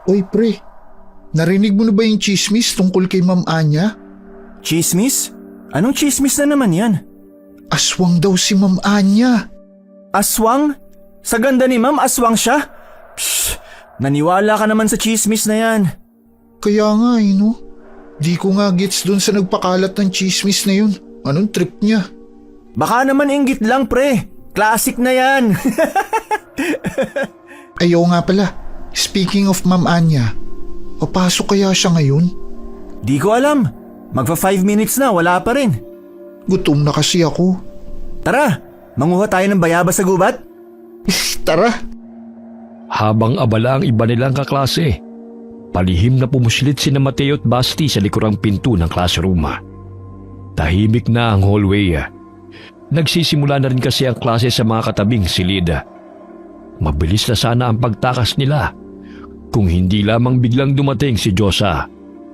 Oy pre, narinig mo na ba yung chismis tungkol kay Ma'am Anya? Chismis? Anong chismis na naman yan? Aswang daw si Ma'am Anya. Aswang? Sa ganda ni ma'am, aswang siya? Psh, naniwala ka naman sa chismis na yan. Kaya nga no? Di ko nga gets dun sa nagpakalat ng chismis na yun. Anong trip niya? Baka naman inggit lang pre. Classic na yan. Ayaw nga pala, speaking of Ma'am Anya, papasok kaya siya ngayon? Di ko alam. Magpa 5 minutes na, wala pa rin. Gutom na kasi ako. Tara, manguha tayo ng bayabas sa gubat. Tara! Habang abala ang iba nilang kaklase, palihim na pumuslit sina Mateo at Basti sa likurang pinto ng classroom. Tahimik na ang hallway. Nagsisimula na rin kasi ang klase sa mga katabing silid. Mabilis na sana ang pagtakas nila kung hindi lamang biglang dumating si Josa,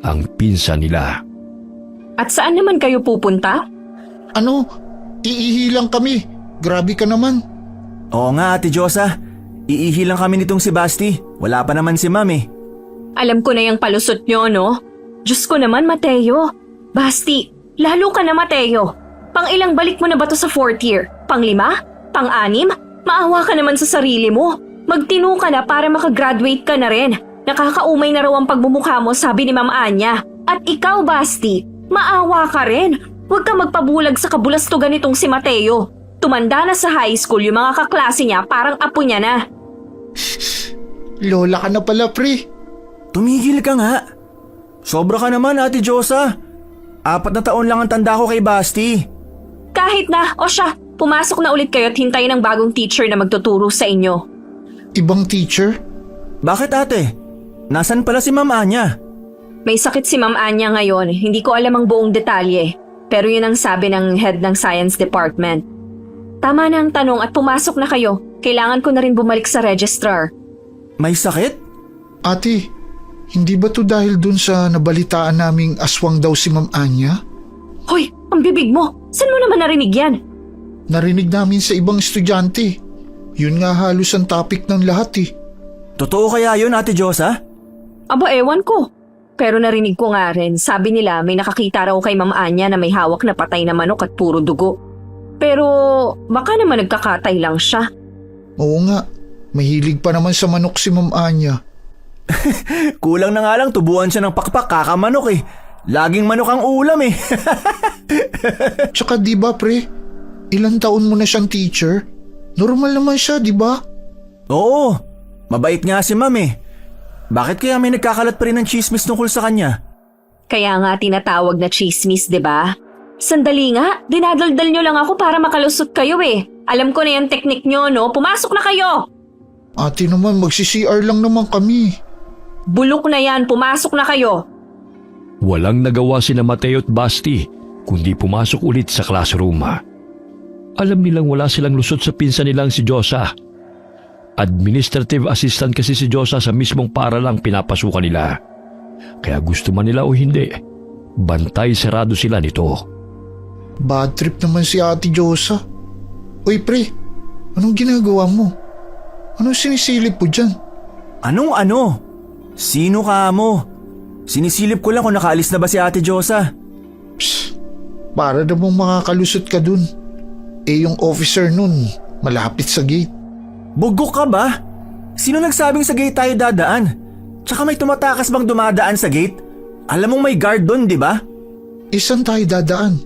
ang pinsan nila. At saan naman kayo pupunta? Ano? Iihi lang kami. Grabe ka naman. Oo nga Ate Josa, iihi lang kami nitong si Basti. Wala pa naman si ma'am eh. Alam ko na yung palusot nyo, no? Diyos ko naman, Mateo. Basti, lalo ka na, Mateo. Pang-ilang balik mo na ba to sa 4th year? Pang-5? Pang-6? Maawa ka naman sa sarili mo. Magtino ka na para makagraduate ka na rin. Nakakaumay na raw ang pagmumukha mo, sabi ni Ma'am Anya. At ikaw, Basti, maawa ka rin. Huwag ka magpabulag sa kabulastugan nitong si Mateo. Tumanda na sa high school yung mga kaklase niya, parang apo niya na. Lola ka na pala pre. Tumigil ka nga. Sobra ka naman Ate Josa. 4 na taon lang ang tanda ko kay Basti. Kahit na, o siya, pumasok na ulit kayo at hintayin ng bagong teacher na magtuturo sa inyo. Ibang teacher? Bakit ate? Nasaan pala si Ma'am Anya? May sakit si Ma'am Anya ngayon, hindi ko alam ang buong detalye. Pero yun ang sabi ng head ng science department. Tama na ang tanong at pumasok na kayo. Kailangan ko na rin bumalik sa registrar. May sakit? Ate, hindi ba to dahil dun sa nabalitaan naming aswang daw si Ma'am Anya? Hoy, ang bibig mo! Saan mo naman narinig yan? Narinig namin sa ibang estudyante. Yun nga halos ang topic ng lahat eh. Totoo kaya yun Ate Josa? Aba, ewan ko. Pero narinig ko nga rin, sabi nila may nakakita raw kay Ma'am Anya na may hawak na patay na manok at puro dugo. Pero baka naman nagkakatay lang siya. Oo nga, mahilig pa naman sa manok si Ma'am Anya. Kulang na nga lang tubuan siya ng pakpak kakamanok eh. Laging manok ang ulam eh. Tsaka di ba pre, ilang taon mo na siyang teacher? Normal naman siya, di ba? Oo, mabait nga si ma'am eh. Bakit kaya may nagkakalat pa rin ng chismis tungkol sa kanya? Kaya nga tinatawag na chismis, 'di ba? Sandali nga, dinadaldal nyo lang ako para makalusot kayo eh. Alam ko na yung teknik nyo, no? Pumasok na kayo! Ate naman, magsi-CR lang naman kami. Bulok na yan, pumasok na kayo! Walang nagawa sina Mateo at Basti kundi pumasok ulit sa classroom. Alam nilang wala silang lusot sa pinsan nilang si Josa. Administrative assistant kasi si Josa sa mismong paaralang pinapasukan nila. Kaya gusto man nila o hindi, bantay sarado sila nito. Bad trip naman si Ate Josa. Uy pre, anong ginagawa mo? Anong sinisilip mo dyan? Anong ano? Sino ka mo? Sinisilip ko lang kung nakaalis na ba si Ate Josa. Psst, para namang makakalusot ka dun. Eh yung officer nun, malapit sa gate. Bugok ka ba? Sino nagsabing sa gate tayo dadaan? Tsaka may tumatakas bang dumadaan sa gate? Alam mong may guard doon, di ba? Isan tayo dadaan?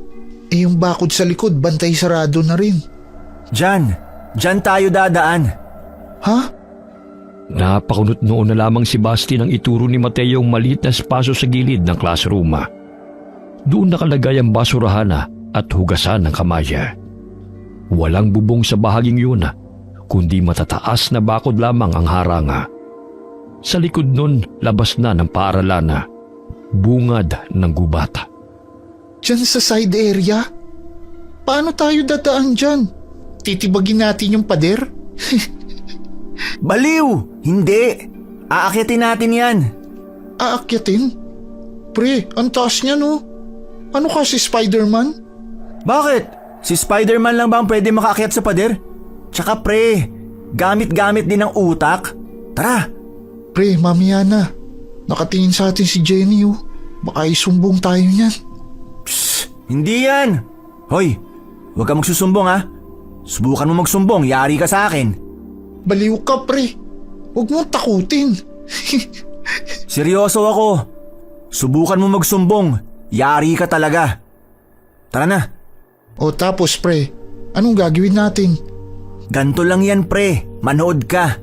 Eh yung bakod sa likod, bantay sarado na rin. Diyan tayo dadaan. Ha? Napakunot noon na lamang si Basti nang ituro ni Mateo ang maliit na espaso sa gilid ng classroom. Doon nakalagay ang basurahan at hugasan ng kamay. Walang bubong sa bahaging yun, kundi matataas na bakod lamang ang haranga. Sa likod nun, labas na ng paaralan, bungad ng gubat. Diyan sa side area? Paano tayo dadaan dyan? Titibagin natin yung pader? Baliw! Hindi! Aakyatin natin yan. Aakyatin? Pre, ang taas niya no? Ano ka si Spider-Man? Bakit? Si Spider-Man lang ba ang pwede makaakyat sa pader? Tsaka pre, gamit-gamit din ang utak. Tara, Pre, mamaya na. Nakatingin sa atin si Jenny oh. Baka isumbong tayo niyan. Hindi yan! Hoy, huwag ka magsusumbong ha. Subukan mo magsumbong, yari ka sa akin. Baliw ka pre. Huwag mo takutin. Seryoso ako. Subukan mo magsumbong, yari ka talaga. Tara na. O tapos pre, anong gagawin natin? Ganto lang yan pre, manood ka.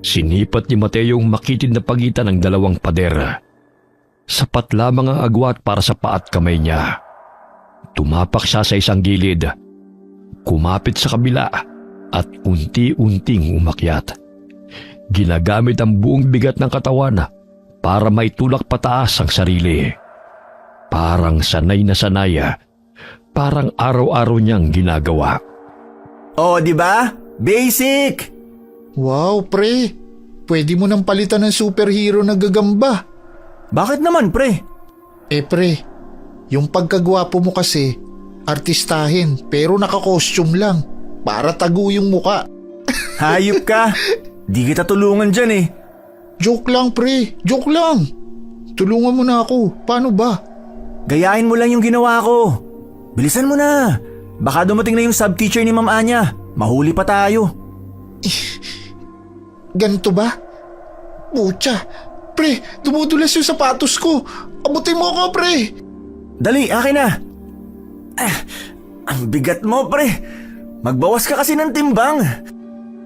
Sinipat ni Mateo ang makitid na pagitan ng dalawang pader. Sapat lamang ang agwat para sa paat kamay niya. Tumapak siya sa isang gilid. Kumapit sa kabila at unti-unting umakyat. Ginagamit ang buong bigat ng katawan para maitulak pataas ang sarili. Parang sanay na sanay, parang araw-araw niyang ginagawa. Oh, di ba? Basic! Wow pre, pwede mo nang palitan ng superhero na gagamba. Bakit naman pre? Pre, yung pagkagwapo mo kasi, artistahin pero naka-costume lang para tago yung muka. Hayop ka! Di kita tulungan dyan eh. Joke lang pre, joke lang. Tulungan mo na ako, paano ba? Gayahin mo lang yung ginawa ko. Bilisan mo na. Baka dumating na yung subteacher ni Ma'am Anya. Mahuli pa tayo. Ganito ba? Pucha, pre, dumudulas yung sapatos ko. Abutin mo ako pre. Dali, akin na. Ang bigat mo pre. Magbawas ka kasi ng timbang.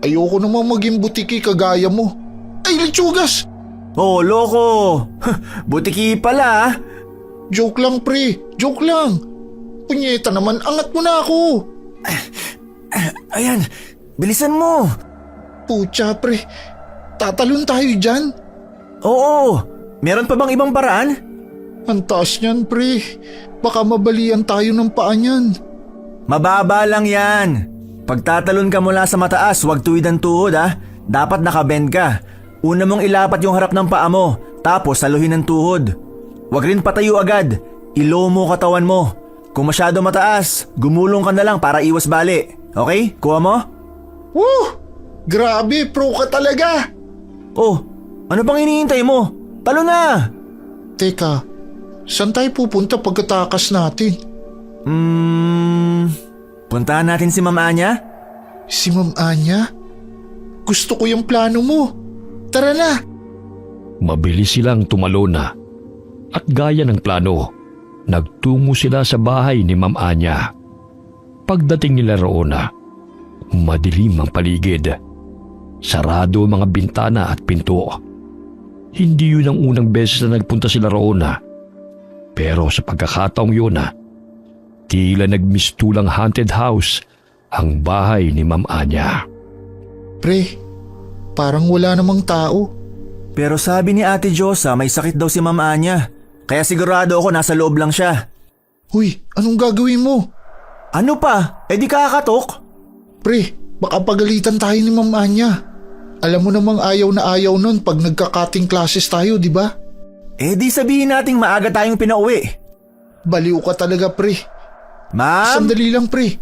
Ayoko namang maging butiki kagaya mo. Ay, litsugas! Oh, loko. Butiki pala ah. Joke lang pre, joke lang. Punyeta naman, angat mo na ako. Ayan, bilisan mo. Pucha pre, tatalon tayo dyan. Oo, meron pa bang ibang paraan? Ang taas niyan pre, baka mabalian tayo ng paa niyan. Mababa lang yan. Pagtatalon ka mula sa mataas, huwag tuwid ang tuhod ah. Dapat nakabend ka. Una mong ilapat yung harap ng paa mo, tapos saluhin ang tuhod. Huwag rin patayo agad. I-low mo katawan mo. Kung masyado mataas, gumulong ka na lang para iwas bali. Okay? Kuha mo? Woo! Grabe, pro ka talaga. Oh, ano pang hinihintay mo? Talo na! Teka, saan tayo pupunta pagkatakas natin? Puntahan natin si Ma'am Anya? Si Ma'am Anya? Gusto ko yung plano mo. Tara na! Mabilis silang tumalon na. At gaya ng plano, nagtungo sila sa bahay ni Ma'am Anya. Pagdating nila roon, madilim ang paligid. Sarado ang mga bintana at pinto. Hindi yun ang unang beses na nagpunta sila roon. Pero sa pagkakataong yun, tila nagmistulang haunted house ang bahay ni Ma'am Anya. Pre, parang wala namang tao. Pero sabi ni Ate Josa may sakit daw si Ma'am Anya. Kaya sigurado ako nasa loob lang siya. Huy, anong gagawin mo? Ano pa? Eh di kakatok? Pre, baka pagalitan tayo ni Ma'am Anya. Alam mo namang ayaw na ayaw nun pag nagka-cutting classes tayo, di ba? Eh di sabihin nating maaga tayong pinauwi. Baliw ka talaga, pre. Ma'am? Sandali lang, pre.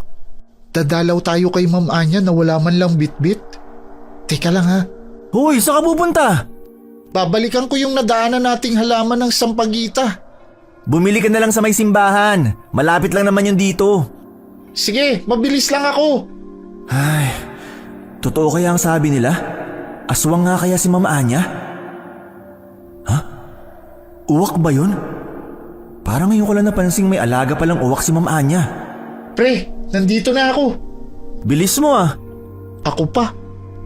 Dadalaw tayo kay Ma'am Anya na wala man lang bit-bit. Teka lang ha. Hoy, saan ka pupunta? Babalikan ko yung nadaanan nating halaman ng sampagita. Bumili ka na lang sa may simbahan. Malapit lang naman yun dito. Sige, mabilis lang ako. Ay, totoo kaya ang sabi nila? Aswang nga kaya si Ma'am Anya? Ha? Uwak ba yun? Parang ngayon ko lang napansing may alaga palang uwak si Ma'am Anya. Pre, nandito na ako. Bilis mo ah. Ako pa.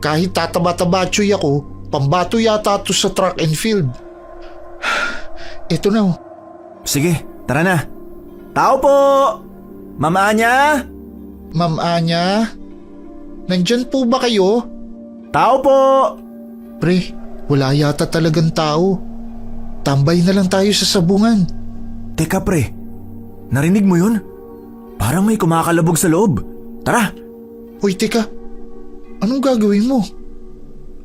Kahit tataba-tabatsoy ako, pambato yata to sa track and field. Ito na oh. Sige, tara na. Tao po! Ma'am Anya? Ma'am Anya? Nandyan po ba kayo? Tao po! Pre, wala yata talagang tao. Tambay na lang tayo sa sabungan. Teka pre, narinig mo yun? Parang may kumakalabog sa loob. Tara! Hoy, teka. Anong gagawin mo?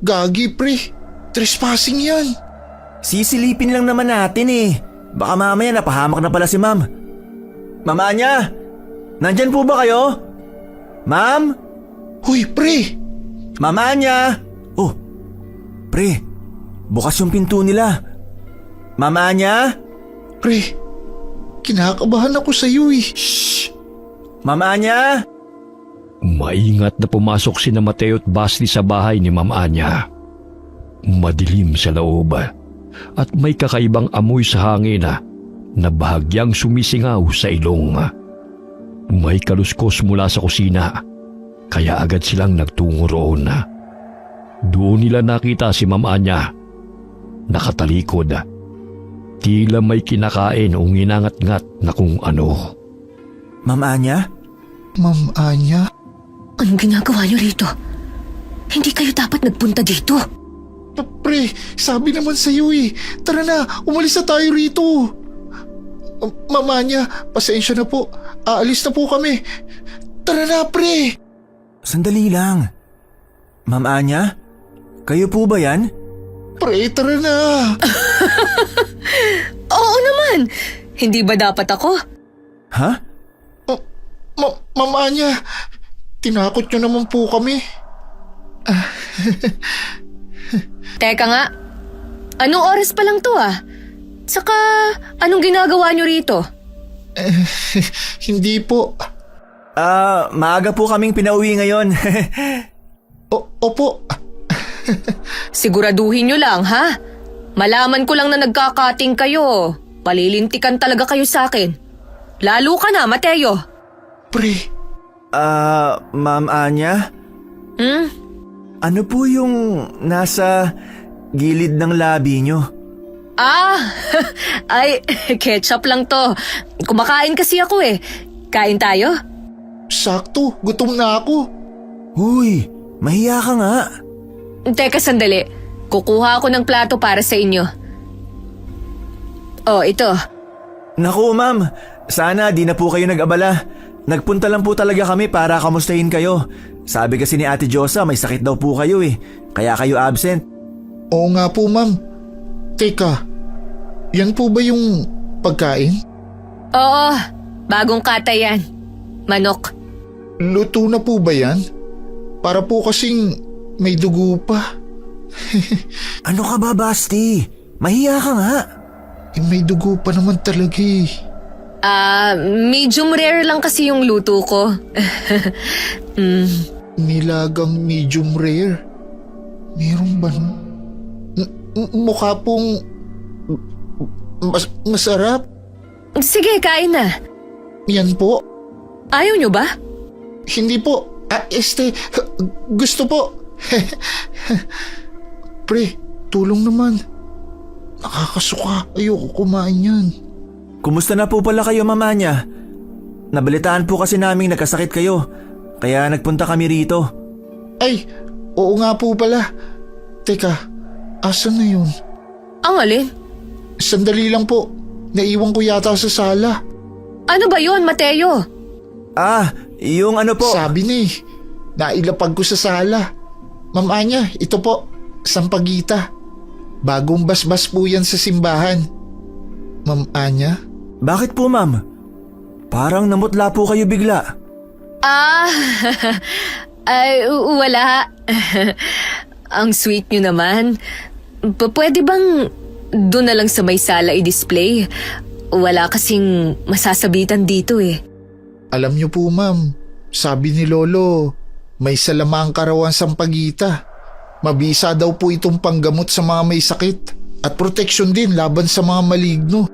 Gagi, pre. Trespassing yan. Sisilipin lang naman natin eh. Baka mamaya napahamak na pala si Ma'am. Ma'am Anya! Nandyan po ba kayo? Ma'am? Hoy, pre. Ma'am Anya! Oh, pre, Bukas yung pinto nila. Ma'am Anya? Pre, kinakabahan ako sa iyo eh. Ma'am Anya? Maingat na pumasok sina Mateo at Basti sa bahay ni Ma'am Anya. Madilim sa loob at may kakaibang amoy sa hangin na bahagyang sumisingaw sa ilong. May kaluskos mula sa kusina, kaya agad silang nagtungo roon. Doon nila nakita si Ma'am Anya, nakatalikod. Tila may kinakain o nginangat-ngat na kung ano. Ma'am Anya? Ma'am Anya? Anong ginagawa niyo rito? Hindi kayo dapat nagpunta dito. Pre, sabi naman sa iyo eh. Tara na, umalis na tayo rito. Ma'am Anya, pasensya na po. Aalis na po kami. Tara na, pre. Sandali lang. Ma'am Anya? Kayo po ba yan? Pre, tara na. Oo naman! Hindi ba dapat ako? Ha? Ma'am Anya, tinakot niyo naman po kami. Teka nga, anong oras pa lang to ah? Saka, anong ginagawa niyo rito? Hindi po. Maaga po kaming pinauwi ngayon. Opo. Siguraduhin niyo lang ha? Malaman ko lang na nagkakating kayo. Palilintikan talaga kayo sa akin. Lalo ka na, Mateo. Pre, Ma'am Anya? Ano po yung nasa gilid ng labi nyo? Ay, ketchup lang to. Kumakain kasi ako eh. Kain tayo? sakto. Gutom na ako. Uy, mahiya ka nga. Teka sandali. Kukuha ako ng plato para sa inyo. Oh, ito. Naku ma'am, sana di na po kayo nag-abala. Nagpunta lang po talaga kami para kamustahin kayo. Sabi kasi ni Ate Josa may sakit daw po kayo eh. Kaya kayo absent. Oo nga po, ma'am. Teka, yan po ba yung pagkain? Oo, bagong kata yan. Manok. Luto na po ba yan? Para po kasing may dugo pa. Ano ka ba, Basti? Mahiya ka nga. May dugo pa naman talaga eh. Medium rare lang kasi yung luto ko. Nilagang medium rare. Meron ba nun? Mukha pong masarap. Sige, kain na. Yan po. Ayaw nyo ba? Hindi po. Gusto po. Pre, tulong naman. Nakakasuka. Ayoko kumain yan. Kumusta na po pala kayo, Mama niya? Nabalitaan po kasi naming nagkasakit kayo. Kaya nagpunta kami rito. Ay, oo nga po pala. Teka, asan na yun? Ang alin? Sandali lang po. Naiwan ko yata sa sala. Ano ba yon, Mateo? Yung ano po? Sabi na eh. Nailapag ko sa sala. Ma'am Anya, ito po. Sampagita. Bagong basbas po yan sa simbahan. Ma'am Anya? Bakit po, ma'am? Parang namutla po kayo bigla. Ay, wala. Ang sweet nyo naman. Pwede bang doon na lang sa may sala i-display? Wala kasing masasabitan dito eh. Alam niyo po ma'am, sabi ni Lolo, may salamang karawan sampagita. Mabisa daw po itong panggamot sa mga may sakit at proteksyon din laban sa mga maligno.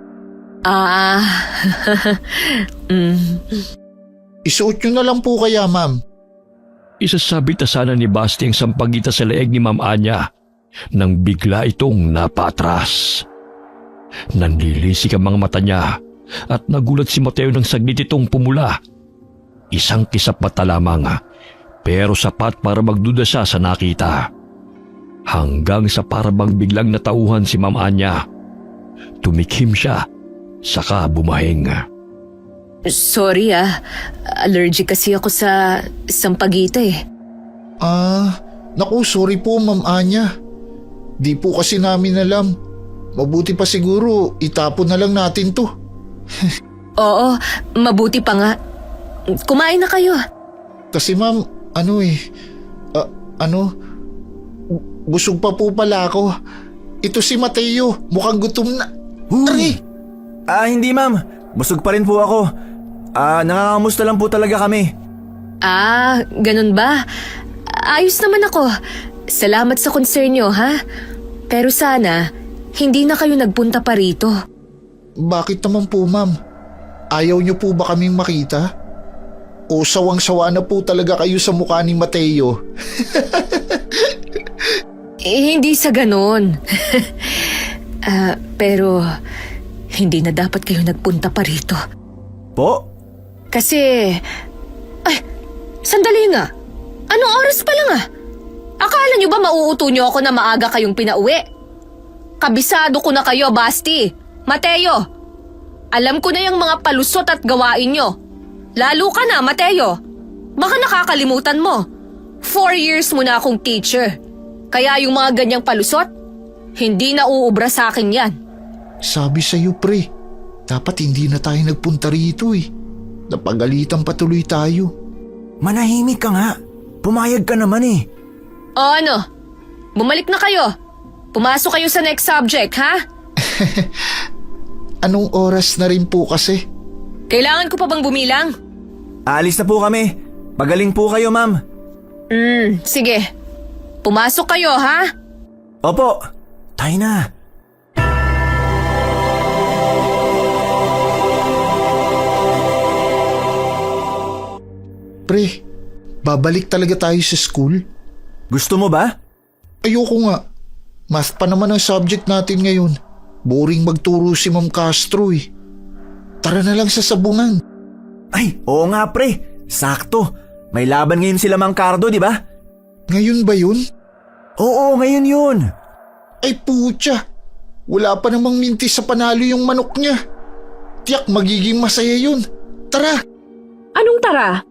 Isuot nyo na lang po kaya ma'am. Isasabit na sana ni Basti ang sampagita sa leeg ni Ma'am Anya nang bigla itong napatras. Nanlilisik ang mga mata niya at nagulat si Mateo nang saglit itong pumula. Isang kisap mata lamang pero sapat para magduda siya sa nakita. Hanggang sa parabang biglang natauhan si Ma'am Anya. Tumikhim siya saka bumahing. Sorry allergic kasi ako sa sampagita eh. Naku sorry po Ma'am Anya. Di po kasi namin alam. Mabuti pa siguro itapon na lang natin to. Oo, mabuti pa nga. Kumain na kayo. Kasi ma'am, busog pa po pala ako. Ito si Mateo, mukhang gutom na. Aray! Hindi ma'am. Busog pa rin po ako. Nangangamusta lang po talaga kami. Ganun ba? Ayos naman ako. Salamat sa concern nyo, ha? Pero sana, hindi na kayo nagpunta pa rito. Bakit naman po, ma'am? Ayaw niyo po ba kaming makita? O sawang-sawa na po talaga kayo sa mukha ni Mateo? Hindi sa ganon. Pero, hindi na dapat kayo nagpunta pa rito. Po? Kasi, sandali nga. Anong oras pa lang Akala nyo ba mauuto nyo ako na maaga kayong pinauwi? Kabisado ko na kayo, Basti. Mateo, alam ko na yung mga palusot at gawain nyo. Lalo ka na, Mateo. Baka nakakalimutan mo. 4 years mo na akong teacher. Kaya yung mga ganyang palusot, hindi na uubra sa akin yan. Sabi sa'yo, pre, dapat hindi na tayo nagpunta rito eh. Napagalitan patuloy tayo. Manahimik ka nga. Pumayag ka naman eh. O ano? Bumalik na kayo. Pumasok kayo sa next subject, ha? Anong oras na rin po kasi? Kailangan ko pa bang bumilang? Aalis na po kami. Pagaling po kayo, ma'am. Sige. Pumasok kayo, ha? Opo. Tayo na. Pre, babalik talaga tayo sa school? Gusto mo ba? Ayoko nga. Math pa naman ang subject natin ngayon. Boring magturo si Ma'am Castro eh. Tara na lang sa sabungan. Ay, oo nga pre. Sakto. May laban ngayon sila Mang Cardo, di ba? Ngayon ba yun? Oo, ngayon yun. Ay putya. Wala pa namang minti sa panalo yung manok niya. Tiyak magiging masaya yun. Tara. Anong tara?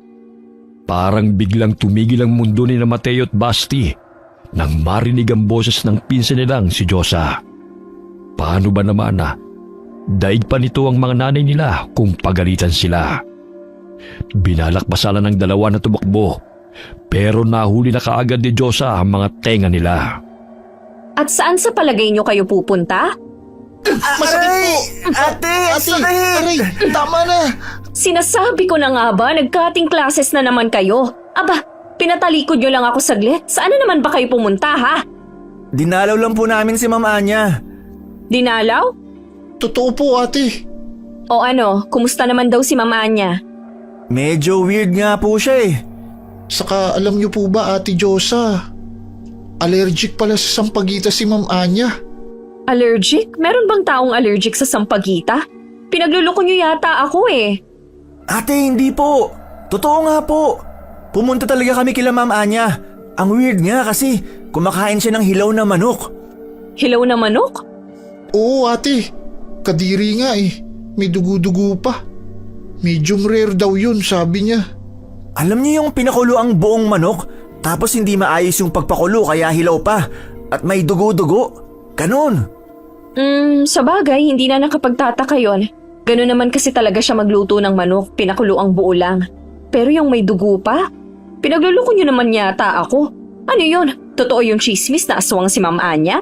Parang biglang tumigil ang mundo ni na Mateo at Basti nang marinig ang boses ng pinsan nilang si Josa. Paano ba naman daig pa nito ang mga nanay nila kung pagalitan sila. Binalakbasalan ng dalawa na tumakbo pero nahuli na kaagad ni Josa ang mga tenga nila. At saan sa palagay nyo kayo pupunta? Masakit po. Ate, Aray, tama na. Sinasabi ko na nga ba, nagcutting classes na naman kayo. Aba, pinatalikod nyo lang ako saglit. Saan na naman ba kayo pumunta, ha? Dinalaw lang po namin si Ma'am Anya. Dinalaw? Totoo po ate. O ano, kumusta naman daw si Mama Anya? Medyo weird nga po siya eh. Saka alam niyo po ba ate Josa, allergic pala sa sampagita si Ma'am Anya. Allergic? Meron bang taong allergic sa sampagita? Pinagluloko nyo yata ako eh. Ate, hindi po. Totoo nga po. Pumunta talaga kami kila Ma'am Anya. Ang weird nga kasi kumakain siya ng hilaw na manok. Hilaw na manok? Oo ate, kadiri nga eh. May dugo-dugo pa. Medium rare daw yun sabi niya. Alam niyo yung pinakulo ang buong manok tapos hindi maayos yung pagpakulo kaya hilaw pa at may dugo-dugo. Ganon. Sa bagay, hindi na nakapagtataka yun. Ganun naman kasi talaga siya magluto ng manok, pinakulo ang buo lang. Pero yung may dugo pa? Pinagluloko nyo naman yata ako. Ano yun? Totoo yung chismis na aswang si Ma'am Anya?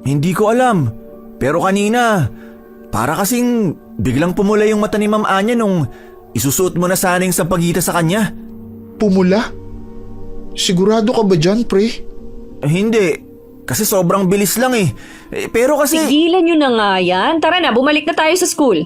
Hindi ko alam. Pero kanina, para kasing biglang pumula yung mata ni Ma'am Anya nung isusuot mo na sana yung sampagita sa kanya. Pumula? Sigurado ka ba dyan pre? Hindi. Kasi sobrang bilis lang eh. Pero kasi… Tigilan nyo na nga yan. Tara na, bumalik na tayo sa school.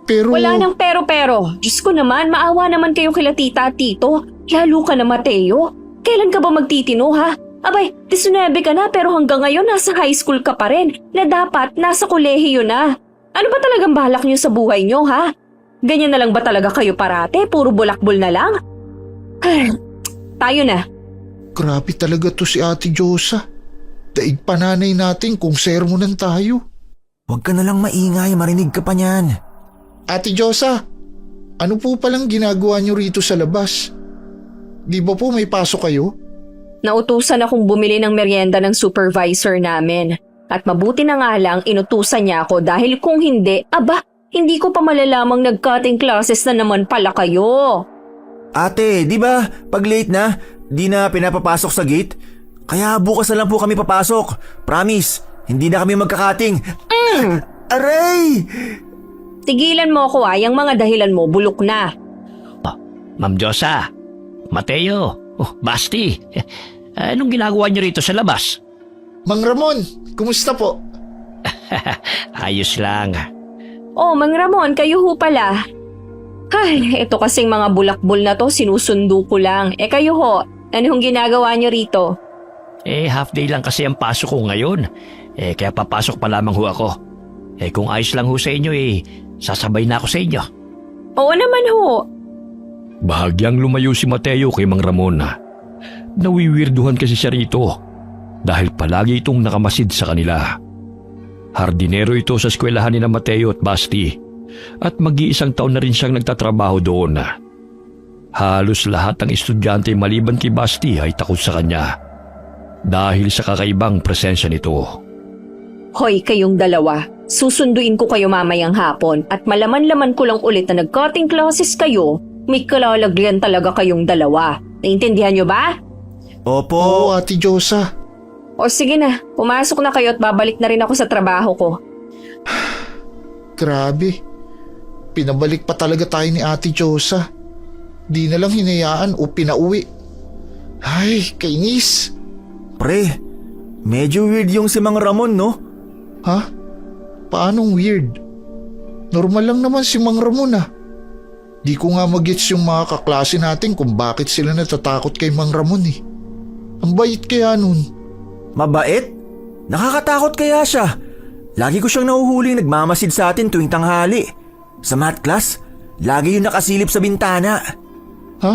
Pero… Wala nang pero-pero. Diyos ko naman, maawa naman kayo kila tita at tito. Lalo ka na, Mateo. Kailan ka ba magtitino, ha? Abay, 19 ka na pero hanggang ngayon nasa high school ka pa rin na dapat nasa kolehiyo na. Ano ba talagang balak nyo sa buhay nyo, ha? Ganyan na lang ba talaga kayo parate? Puro bulakbol na lang? Tayo na. Grabe talaga to si ate Josa. Daig pananay natin kung sermonan tayo. Huwag ka na lang maingay, marinig ka pa niyan. Ate Josa, ano po palang ginagawa niyo rito sa labas? Di ba po may pasok kayo? Nautusan akong bumili ng merienda ng supervisor namin. At mabuti na nga lang inutusan niya ako dahil kung hindi, aba, hindi ko pa malalamang nag-cutting classes na naman pala kayo. Ate, di ba pag late na, di na pinapapasok sa gate? Kaya bukas na lang po kami papasok. Promise, Hindi na kami magkakating. Aray! Tigilan mo ako yung mga dahilan mo, bulok na. Ma'am Diyosa, Mateo, Basti, anong ginagawa niyo rito sa labas? Mang Ramon, kumusta po? Ayos lang. Oh, Mang Ramon, kayo ho pala. Ay, ito kasing mga bulakbol na to, sinusundo ko lang. Kayo ho, ano hong ginagawa niyo rito? Half day lang kasi ang pasok ko ngayon. Kaya papasok pa lamang ho ako. Kung ayos lang ho sa inyo sasabay na ako sa inyo. Oo naman ho. Bahagyang lumayo si Mateo kay Mang Ramon. Nawiwirduhan kasi siya rito dahil palagi itong nakamasid sa kanila. Hardinero ito sa eskwelahan ni Mateo at Basti at mag-iisang taon na rin siyang nagtatrabaho doon. Halos lahat ng estudyante maliban kay Basti ay takot sa kanya dahil sa kakaibang presensya nito. Hoy, kayong dalawa. Susunduin ko kayo mamayang hapon at malaman-laman ko lang ulit na nag-cutting classes kayo. May kalalagyan talaga kayong dalawa. Naintindihan nyo ba? Opo. Oo, Ate Diyosa. O sige na, pumasok na kayo at babalik na rin ako sa trabaho ko. Grabe. Pinabalik pa talaga tayo ni Ate Diyosa. Di na lang hinayaan o pinauwi. Ay, kainis. Pre, medyo weird yung si Mang Ramon, no? Ha? Paanong weird? Normal lang naman si Mang Ramon ah. Di ko nga magets yung mga kaklase natin kung bakit sila natatakot kay Mang Ramon eh. Ang bait kaya nun. Mabait? Nakakatakot kaya siya. Lagi ko siyang nahuhuling nagmamasid sa atin tuwing tanghali. Sa math class, lagi yung nakasilip sa bintana. Ha?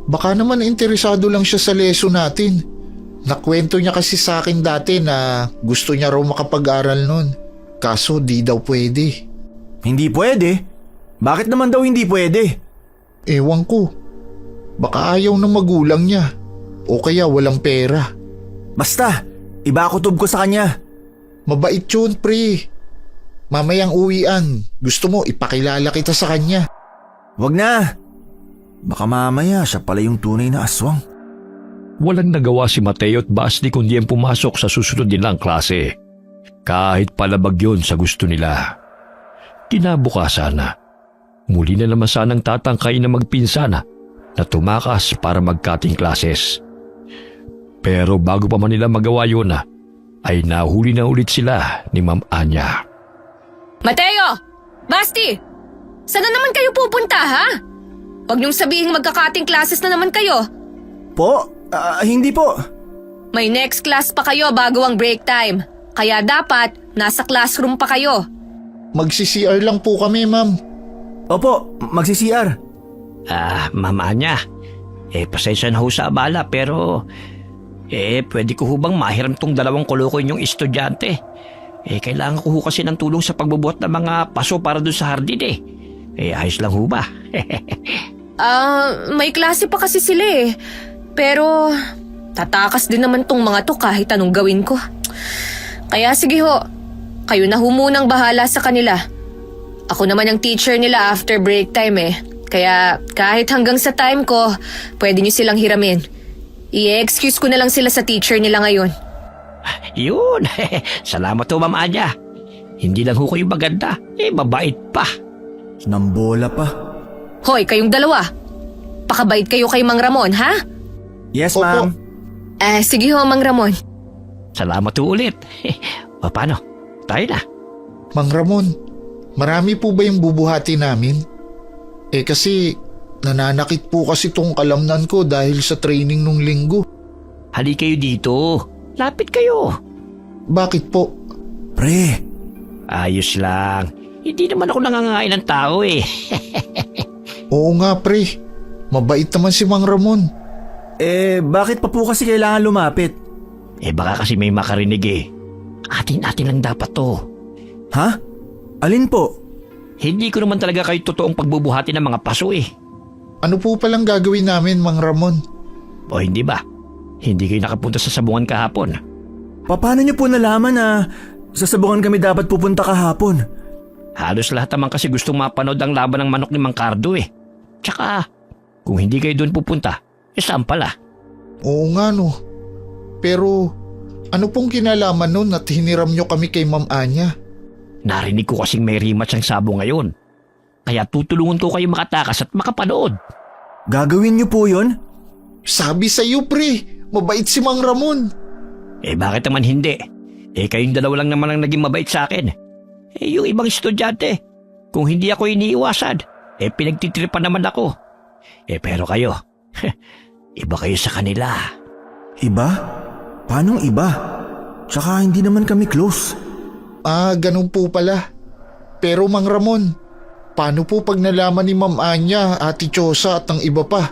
Baka naman interesado lang siya sa lesson natin. Nakwento niya kasi sa akin dati na gusto niya raw makapag-aral nun. Kaso di daw pwede. Hindi pwede? Bakit naman daw hindi pwede? Ewan ko. Baka ayaw ng magulang niya. O kaya walang pera. Basta, iba kutob ko sa kanya. Mabait yun, pre. Mamayang uwian. Gusto mo ipakilala kita sa kanya. Wag na. Baka mamaya siya pala yung tunay na aswang. Walang nagawa si Mateo at Basti kundi ang pumasok sa susunod nilang klase. Kahit palabag yun sa gusto nila. Kinabukasan na. Muli na naman sanang tatangkay na magpinsana na tumakas para mag-cutting classes. Pero bago pa man nila magawa yun ay nahuli na ulit sila ni Ma'am Anya. Mateo! Basti! Saan na naman kayo pupunta, ha? Huwag niyong sabihin magka-cutting classes na naman kayo. Po? Hindi po. May next class pa kayo bago ang break time. Kaya dapat nasa classroom pa kayo. Magsi-CR lang po kami, ma'am. Opo, magsi-CR. Ma'am Anya, pasensya na ho sa abala pero pwede ko ho bang mahiram tong dalawang koloko inyong estudyante? Kailangan ko ho kasi ng tulong sa pagbubuhat ng mga paso para dun sa hardin ayos lang ho ba? May klase pa kasi sila eh. Pero tatakas din naman tong mga to kahit anong gawin ko. Kaya sige ho, kayo na ho munang bahala sa kanila. Ako naman ang teacher nila after break time eh. Kaya kahit hanggang sa time ko, pwede nyo silang hiramin. I-excuse ko na lang sila sa teacher nila ngayon. Yun, salamat ho Ma'am Anya. Hindi lang ho kayo maganda, mabait pa. Nambola pa. Hoy, kayong dalawa. Pakabait kayo kay Mang Ramon, ha? Yes, Opo. ma'am. Sige ho, Mang Ramon. Salamat ho ulit. Paano? Tayo na. Mang Ramon, marami po ba yung bubuhati namin? Kasi nananakit po kasi tong kalamnan ko dahil sa training nung linggo. Hali kayo dito. Lapit kayo. Bakit po? Pre, Ayos lang. Hindi naman ako nangangain ng tao Oo nga pre, mabait naman si Mang Ramon. bakit pa po kasi kailangan lumapit? Baka kasi may makarinig Atin-atin lang dapat to. Ha? Alin po? Hindi ko naman talaga kayo totoong pagbubuhati ng mga paso Ano po palang gagawin namin, Mang Ramon? O hindi ba? Hindi kayo nakapunta sa sabungan kahapon. Paano niyo po nalaman na sa sabungan kami dapat pupunta kahapon? Halos lahat naman kasi gustong mapanood ang laban ng manok ni Mang Cardo Tsaka, kung hindi kayo doon pupunta, saan pala? Oo nga no. Pero Ano pong kinalaman nun at hiniram nyo kami kay Ma'am Anya? Narinig ko kasing may rematch ang sabong ngayon. Kaya tutulungan ko kayo makatakas at makapanood. Gagawin niyo po yun? Sabi sa'yo pre, mabait si Mang Ramon. Bakit naman hindi? Kayong dalawa lang naman ang naging mabait sa akin. Yung ibang estudyante, kung hindi ako iniiwasan, pinagtitripan naman ako. Pero kayo, iba kayo sa kanila. Iba? Paanong iba? Tsaka hindi naman kami close. Ganun po pala. Pero Mang Ramon, paano po pag nalaman ni Ma'am Anya, Ate Chosa at ang iba pa?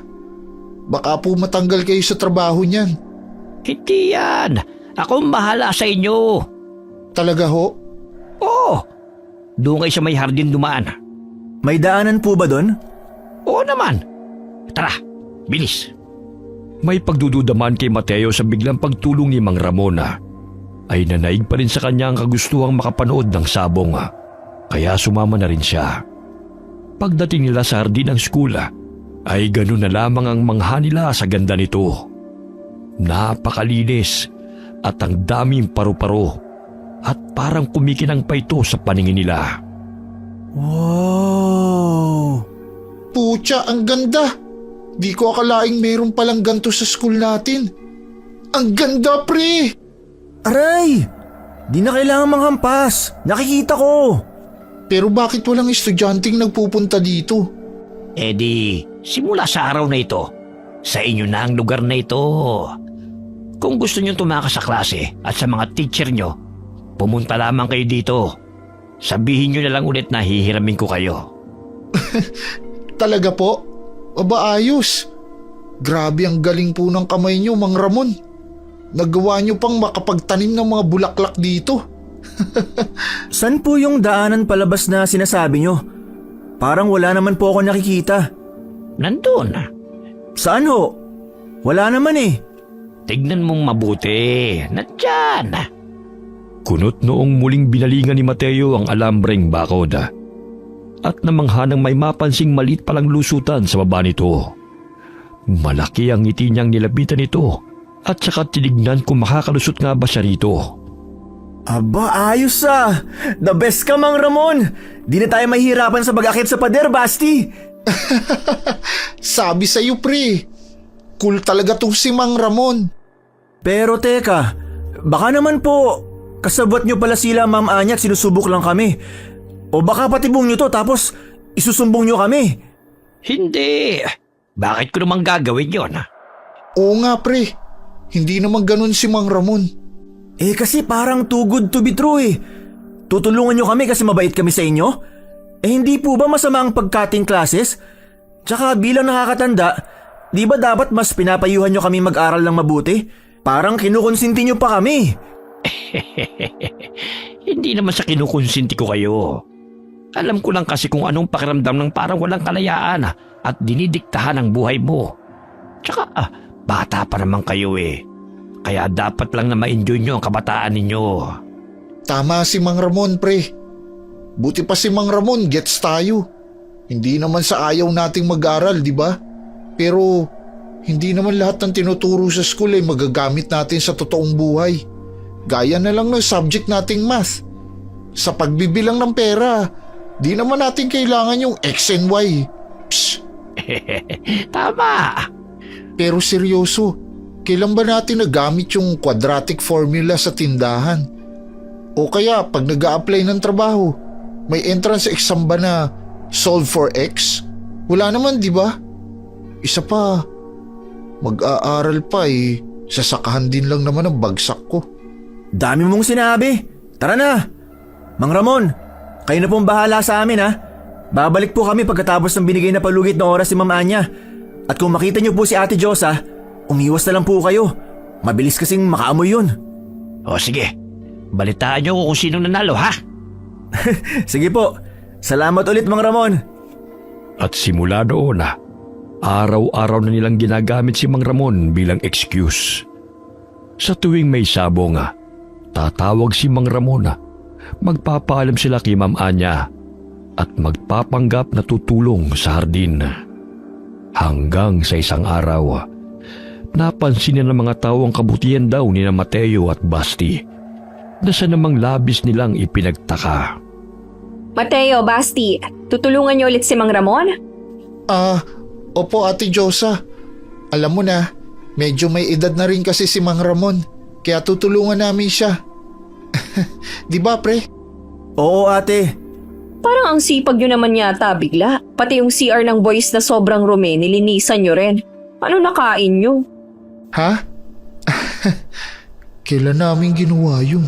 Baka po matanggal kayo sa trabaho niyan. Hindi yan. Ako bahala sa inyo. Talaga ho? Oo. Doon kayo sa may hardin dumaan. May daanan po ba doon? Oo naman. Tara, bilis. May pagdududaman kay Mateo sa biglang pagtulong ni Mang Ramona. Ay nanaig pa rin sa kanya ang kagustuhang makapanood ng sabong. Kaya sumama na rin siya. Pagdating nila sa hardin ng skula, ay ganun na lamang ang mangha nila sa ganda nito. Napakalinis at ang daming paru-paro at parang kumikinang pa ito sa paningin nila. Wow! Pucha, ang ganda! Di ko akalaing meron palang ganto sa school natin. Ang ganda pre! Aray! Di na kailangan manghampas. Nakikita ko. Pero bakit walang estudyanteng nagpupunta dito? Simula sa araw na ito, sa inyo na ang lugar na ito. Kung gusto nyo tumakas sa klase at sa mga teacher nyo, pumunta lamang kayo dito. Sabihin nyo na lang ulit na hihiramin ko kayo. Talaga po? Aba ayos. Grabe ang galing po ng kamay nyo, Mang Ramon. Nagawa nyo pang makapagtanim ng mga bulaklak dito. San po yung daanan palabas na sinasabi nyo? Parang wala naman po ako nakikita. Nandun. Saan ho? Wala naman eh. Tignan mong mabuti. Nandyan. Kunot noong muling binalingan ni Mateo ang alambreng bakod at namangha ng may mapansing maliit palang lusutan sa baba nito. Malaki ang ngiti niyang nilapitan nito at saka tinignan kung makakalusot nga ba siya rito. Aba, ayos ah! The best ka, Mang Ramon! Di na tayo mahihirapan sa pag-akit sa pader, Basti! Sabi sa'yo pre, cool talaga tong si Mang Ramon. Pero teka, baka naman po kasabot nyo pala sila, Ma'am Anya, at sinusubok lang kami. O baka patibong nyo to tapos isusumbong nyo kami. Hindi. Bakit ko naman gagawin yon? Oo nga pre, hindi naman ganun si Mang Ramon. Kasi parang too good to be true eh. Tutulungan nyo kami kasi mabait kami sa inyo? Hindi po ba masama ang pag-cutting classes? Tsaka bilang nakakatanda, di ba dapat mas pinapayuhan nyo kami mag-aral ng mabuti? Parang kinukonsinti nyo pa kami. Hindi naman sa kinukonsinti ko kayo. Alam ko lang kasi kung anong pakiramdam ng parang walang kalayaan at dinidiktahan ang buhay mo. Tsaka bata pa naman kayo eh. Kaya dapat lang na ma-enjoy nyo ang kabataan ninyo. Tama si Mang Ramon pre. Buti pa si Mang Ramon gets tayo. Hindi naman sa ayaw nating mag-aral, di ba? Pero hindi naman lahat ng tinuturo sa school ay magagamit natin sa totoong buhay. Gaya na lang ng subject nating math. Sa pagbibilang ng pera, di naman natin kailangan yung X and Y. Psst. Tama. Pero seryoso, kailan ba natin nagamit yung quadratic formula sa tindahan? O kaya pag nag-a-apply ng trabaho, may entrance exam ba na solve for X? Wala naman, di ba? Isa pa, mag-aaral pa sasakahan din lang naman ang bagsak ko. Dami mong sinabi. Tara na. Mang Ramon, kayo na pong bahala sa amin ha. Babalik po kami pagkatapos ng binigay na palugit na oras si Ma'am Anya. At kung makita niyo po si Ate Josa, umiwas na lang po kayo. Mabilis kasing makaamoy yun. O sige, balitaan nyo ko kung sino nanalo ha. Sige po. Salamat ulit, Mang Ramon. At simula noon araw-araw na nilang ginagamit si Mang Ramon bilang excuse. Sa tuwing may sabong tatawag si Mang Ramon, magpapaalam sila kay Ma'am Anya at magpapanggap na tutulong sa hardin. Hanggang sa isang araw, napansin na ng mga tao ang kabutihan daw ni na Mateo at Basti na sa namang labis nilang ipinagtaka. Mateo, Basti, tutulungan niyo ulit si Mang Ramon? Opo Ate Josa. Alam mo na, medyo may edad na rin kasi si Mang Ramon, kaya tutulungan namin siya. Di ba pre? Oo ate. Parang ang sipag niyo naman yata bigla. Pati yung CR ng boys na sobrang rumi, nilinisan niyo rin. Ano nakain niyo? Ha? Kailan namin ginawa yun?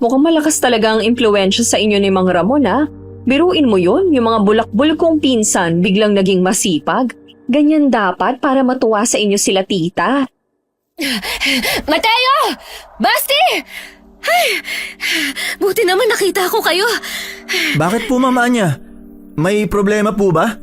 Mukhang malakas talaga ang impluensya sa inyo ni Mang Ramon, ha? Biruin mo yun, yung mga bulak-bul kong pinsan biglang naging masipag. Ganyan dapat para matuwa sa inyo sila tita. Mateo! Basti! Ay, buti naman nakita ko kayo. Bakit po Mama Anya? May problema po ba?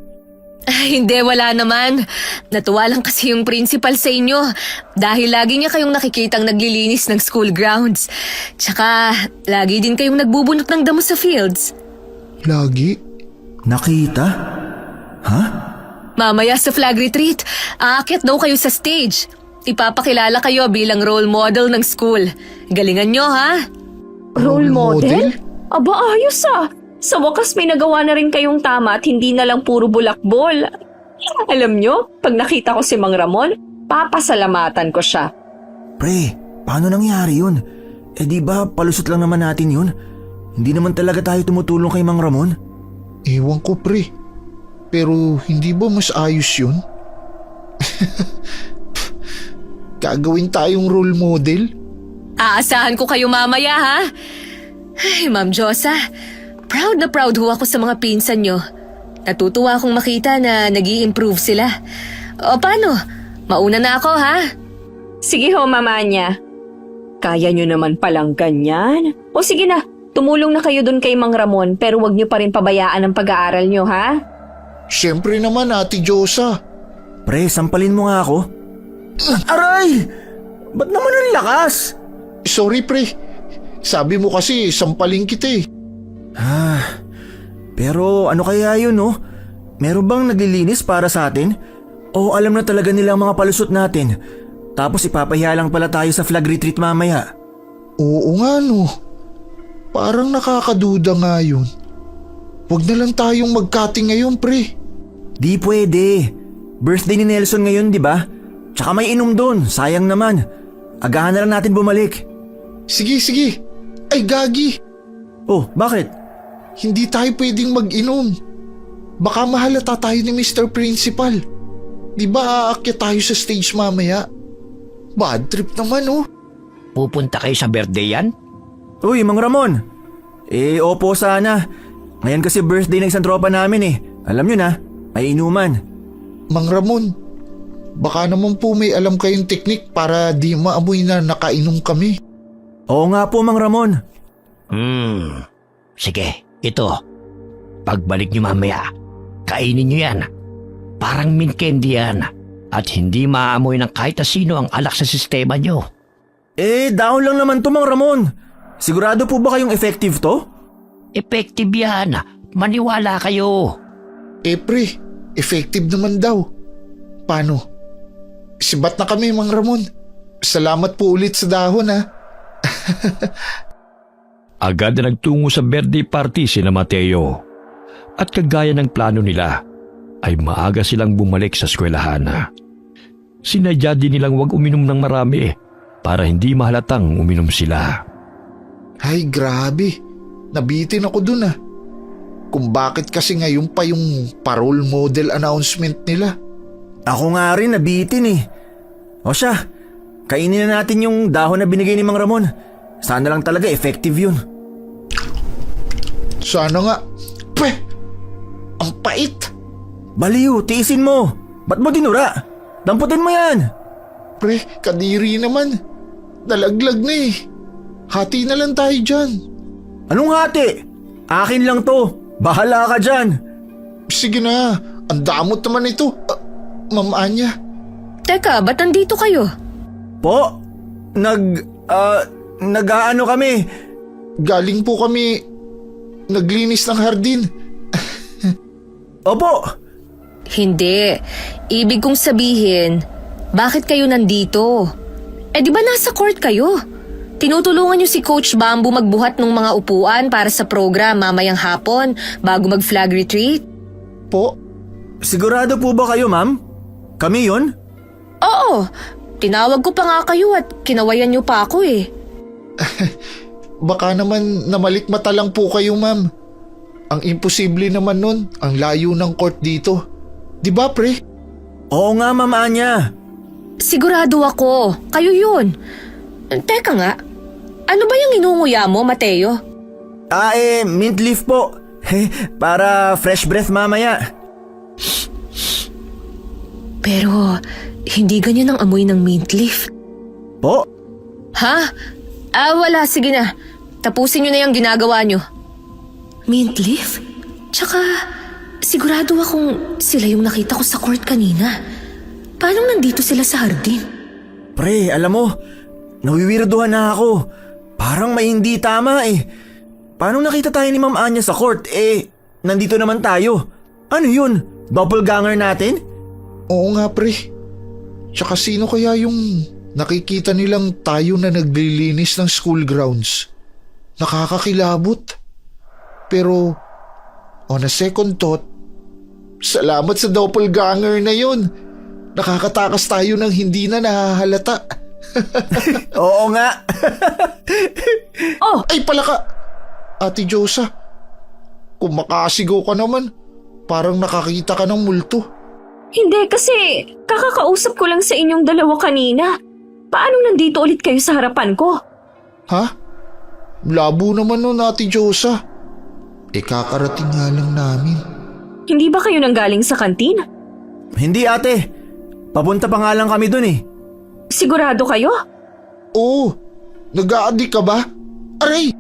Hindi, wala naman. Natuwa lang kasi yung principal sa inyo. Dahil lagi niya kayong nakikitang naglilinis ng school grounds. Tsaka, lagi din kayong nagbubunot ng damo sa fields. Lagi? Nakita? Ha? Mamaya sa flag retreat, aakyat daw kayo sa stage. Ipapakilala kayo bilang role model ng school. Galingan nyo, ha? Role model? Aba, ayos ah. Sa wakas may nagawa na rin kayong tama at hindi na lang puro bulakbol. Alam nyo, pag nakita ko si Mang Ramon, papasalamatan ko siya. Pre, paano nangyari yun? Eh di ba palusot lang naman natin yun? Hindi naman talaga tayo tumutulong kay Mang Ramon. Ewan ko pre. Pero hindi ba mas ayos yun? Gagawin tayong role model? Aasahan ko kayo mamaya, ha? Ay, Ma'am Josa, proud na proud ho ako sa mga pinsan nyo. Natutuwa akong makita na nag-i-improve sila. O paano? Mauna na ako, ha? Sige ho, Mama niya. Kaya nyo naman palang ganyan. O sige na, tumulong na kayo dun kay Mang Ramon pero wag nyo pa rin pabayaan ang pag-aaral nyo, ha? Siyempre naman Ate Josa. Pre, sampalin mo nga ako. Aray! Ba't naman ang lakas? Sorry pre. Sabi mo kasi sampalin kita eh. Pero ano kaya yun, no? Meron bang naglilinis para sa atin? O alam na talaga nila ang mga palusot natin? Tapos ipapahiya lang pala tayo sa flag retreat mamaya. Oo nga no. Parang nakakaduda nga yun. Huwag na lang tayong magkating ngayon pre. Di pwede. Birthday ni Nelson ngayon, di ba? Tsaka may inom doon, sayang naman. Agahan na lang natin bumalik. Sige. Ay gagi. Oh, bakit? Hindi tayo pwedeng mag-inom. Baka mahalata tayo ni Mr. Principal. Di ba aakyat tayo sa stage mamaya? Bad trip naman oh. Pupunta kayo sa birthday yan? Uy, Mang Ramon. Opo sana. Ngayon kasi birthday ng isang tropa namin eh. Alam nyo na, may inuman. Mang Ramon, baka naman po may alam kayong teknik para di maamoy na nakainom kami. Oo nga po, Mang Ramon. Sige, ito. Pagbalik niyo mamaya, kainin niyo yan. Parang mint candy yan. At hindi maaamoy ng kahit na sino ang alak sa sistema niyo. Down lang naman to, Mang Ramon. Sigurado po ba kayong effective to? Effective yan. Maniwala kayo. Pre, effective naman daw. Paano? Sibat na kami Mang Ramon. Salamat po ulit sa dahon ha. Agad na nagtungo sa birthday party sina Mateo. At kagaya ng plano nila, ay maaga silang bumalik sa eskwelahan. Sinadya din nilang huwag uminom ng marami para hindi mahalatang uminom sila. Ay grabe, nabitin ako dun ah. Kung bakit kasi ngayon pa yung parole model announcement nila. Ako nga rin nabitin eh. O siya, kainin na natin yung dahon na binigay ni Mang Ramon. Sana lang talaga effective yun. Sana nga. Pweh, ang pait. Baliw, tiisin mo. Ba't mo dinura? Damputin mo yan. Pre, kadiri naman. Nalaglag na eh. Hati na lang tayo dyan. Anong hati? Akin lang to. Bahala ka dyan. Sige na, ang damot naman ito. Ma'am Anya. Teka, ba't nandito kayo? Po? Nag-aano kami. Galing po kami naglinis ng hardin. Opo. Hindi. Ibig kong sabihin, Bakit kayo nandito? Di ba nasa court kayo? Tinutulungan niyo si Coach Bamboo magbuhat ng mga upuan para sa program mamayang hapon bago mag-flag retreat? Po, Sigurado po ba kayo, ma'am? Kami yun? Oo, tinawag ko pa nga kayo at kinawayan niyo pa ako eh. baka naman namalikmata lang po kayo, ma'am. Ang imposible naman nun, ang layo ng court dito. Di ba, pre? Oo nga, Ma'am Anya. Sigurado ako, kayo yun. Teka nga, ano ba yung inunguya mo, Mateo? Mint leaf po. Para fresh breath mamaya. Pero hindi ganyan ang amoy ng mint leaf. Po? Ha? Wala, sige na. Tapusin niyo na yung ginagawa niyo. Mint leaf? Tsaka, sigurado akong sila yung nakita ko sa court kanina. Paano nandito sila sa hardin? Pre, alam mo, nawiwirduhan na ako. Parang may hindi tama eh. Paano nakita tayo ni Ma'am Anya sa court? Nandito naman tayo. Ano yun? Doppelganger natin? Oo nga, pre. Tsaka sino kaya yung nakikita nilang tayo na naglilinis ng school grounds? Nakakakilabot. Pero, on a second thought, salamat sa doppelganger na yun. Nakakatakas tayo ng hindi na nahahalata. Oo nga. Ay palaka! Ate Josa, kung makasigaw ka naman, parang nakakita ka ng multo. Hindi kasi kakakausap ko lang sa inyong dalawa kanina. Paano nandito ulit kayo sa harapan ko? Ha? Labo naman nun, Ate Josa. Kakarating nga lang namin. Hindi ba kayo nanggaling sa kantin? Hindi ate. Papunta pa nga lang kami dun eh. Sigurado kayo? Oo, nag-a-addict ka ba? Aray!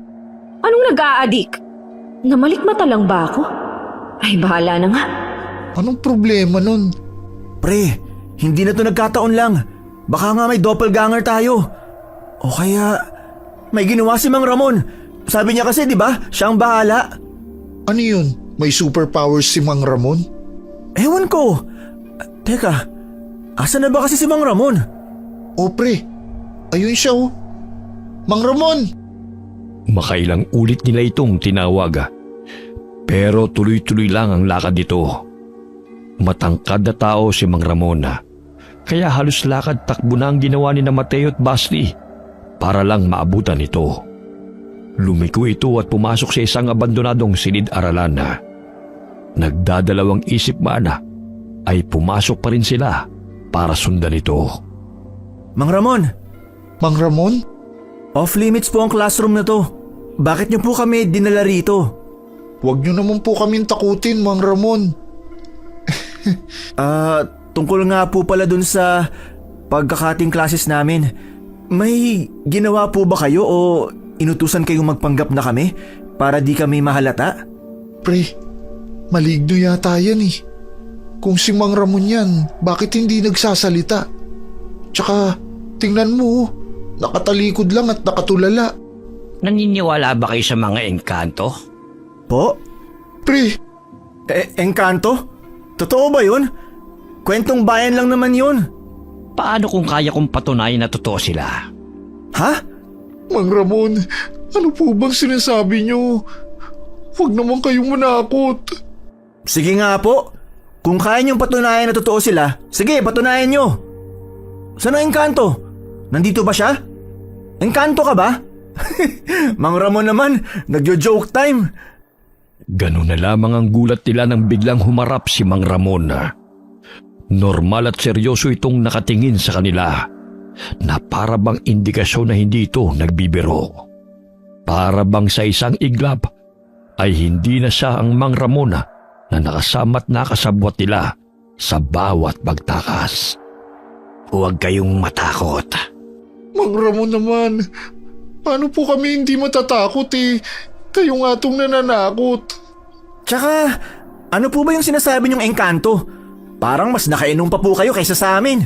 Anong nag-aadik? Namalikmata lang ba ako? Ay, bahala na nga. Anong problema nun? Pre, hindi na to nagkataon lang. Baka nga may doppelganger tayo. O kaya, may ginawa si Mang Ramon. Sabi niya kasi, di ba, siya ang bahala. Ano yun? May superpowers si Mang Ramon? Ewan ko. Teka, asa na ba kasi si Mang Ramon? O pre, ayun siya oh. Mang Ramon! Makailang ulit nila itong tinawag. Pero tuloy-tuloy lang ang lakad nito. Matangkad na tao si Mang Ramon. Kaya halos lakad takbo na ang ginawa ni na Mateo at Basti para lang maabutan ito. Lumiko ito at pumasok sa isang abandonadong silid-aralan. Nagdadalawang isip man ay pumasok pa rin sila para sundan ito. Mang Ramon, Mang Ramon? off-limits po ang classroom na to. Bakit niyo po kami dinala rito? Huwag niyo naman po kaming takutin, Mang Ramon. Tungkol nga po pala dun sa pagkakating classes namin. May ginawa po ba kayo o inutusan kayong magpanggap na kami para di kami mahalata? Pre, maligno yata yan eh. Kung si Mang Ramon yan, bakit hindi nagsasalita? Tsaka, tingnan mo, nakatalikod lang at nakatulala. Naniniwala ba kayo sa mga engkanto? Po? Pre, Engkanto? Totoo ba yun? Kwentong bayan lang naman yun. Paano kung kaya kong patunayan na totoo sila? Ha? Mang Ramon, ano po bang sinasabi niyo? Huwag naman kayong manakot. Sige nga po. Kung kaya niyong patunayan na totoo sila, sige, patunayan niyo. Saan ang engkanto? Nandito ba siya? Engkanto ka ba? Mang Ramon naman, nagjo-joke time. Ganun na lamang ang gulat nila nang biglang humarap si Mang Ramon. Normal at seryoso itong nakatingin sa kanila na para bang indikasyon na hindi ito nagbibiro. Para bang sa isang iglap ay hindi na siya ang Mang Ramon na nakasama't nakasabwat nila sa bawat pagtakas. Huwag kayong matakot. Mang Ramon naman, paano po kami hindi matatakot eh? Kayo nga tong nananakot. Tsaka, ano po ba yung sinasabi niyong engkanto? Parang mas nakainom pa po kayo kaysa sa amin.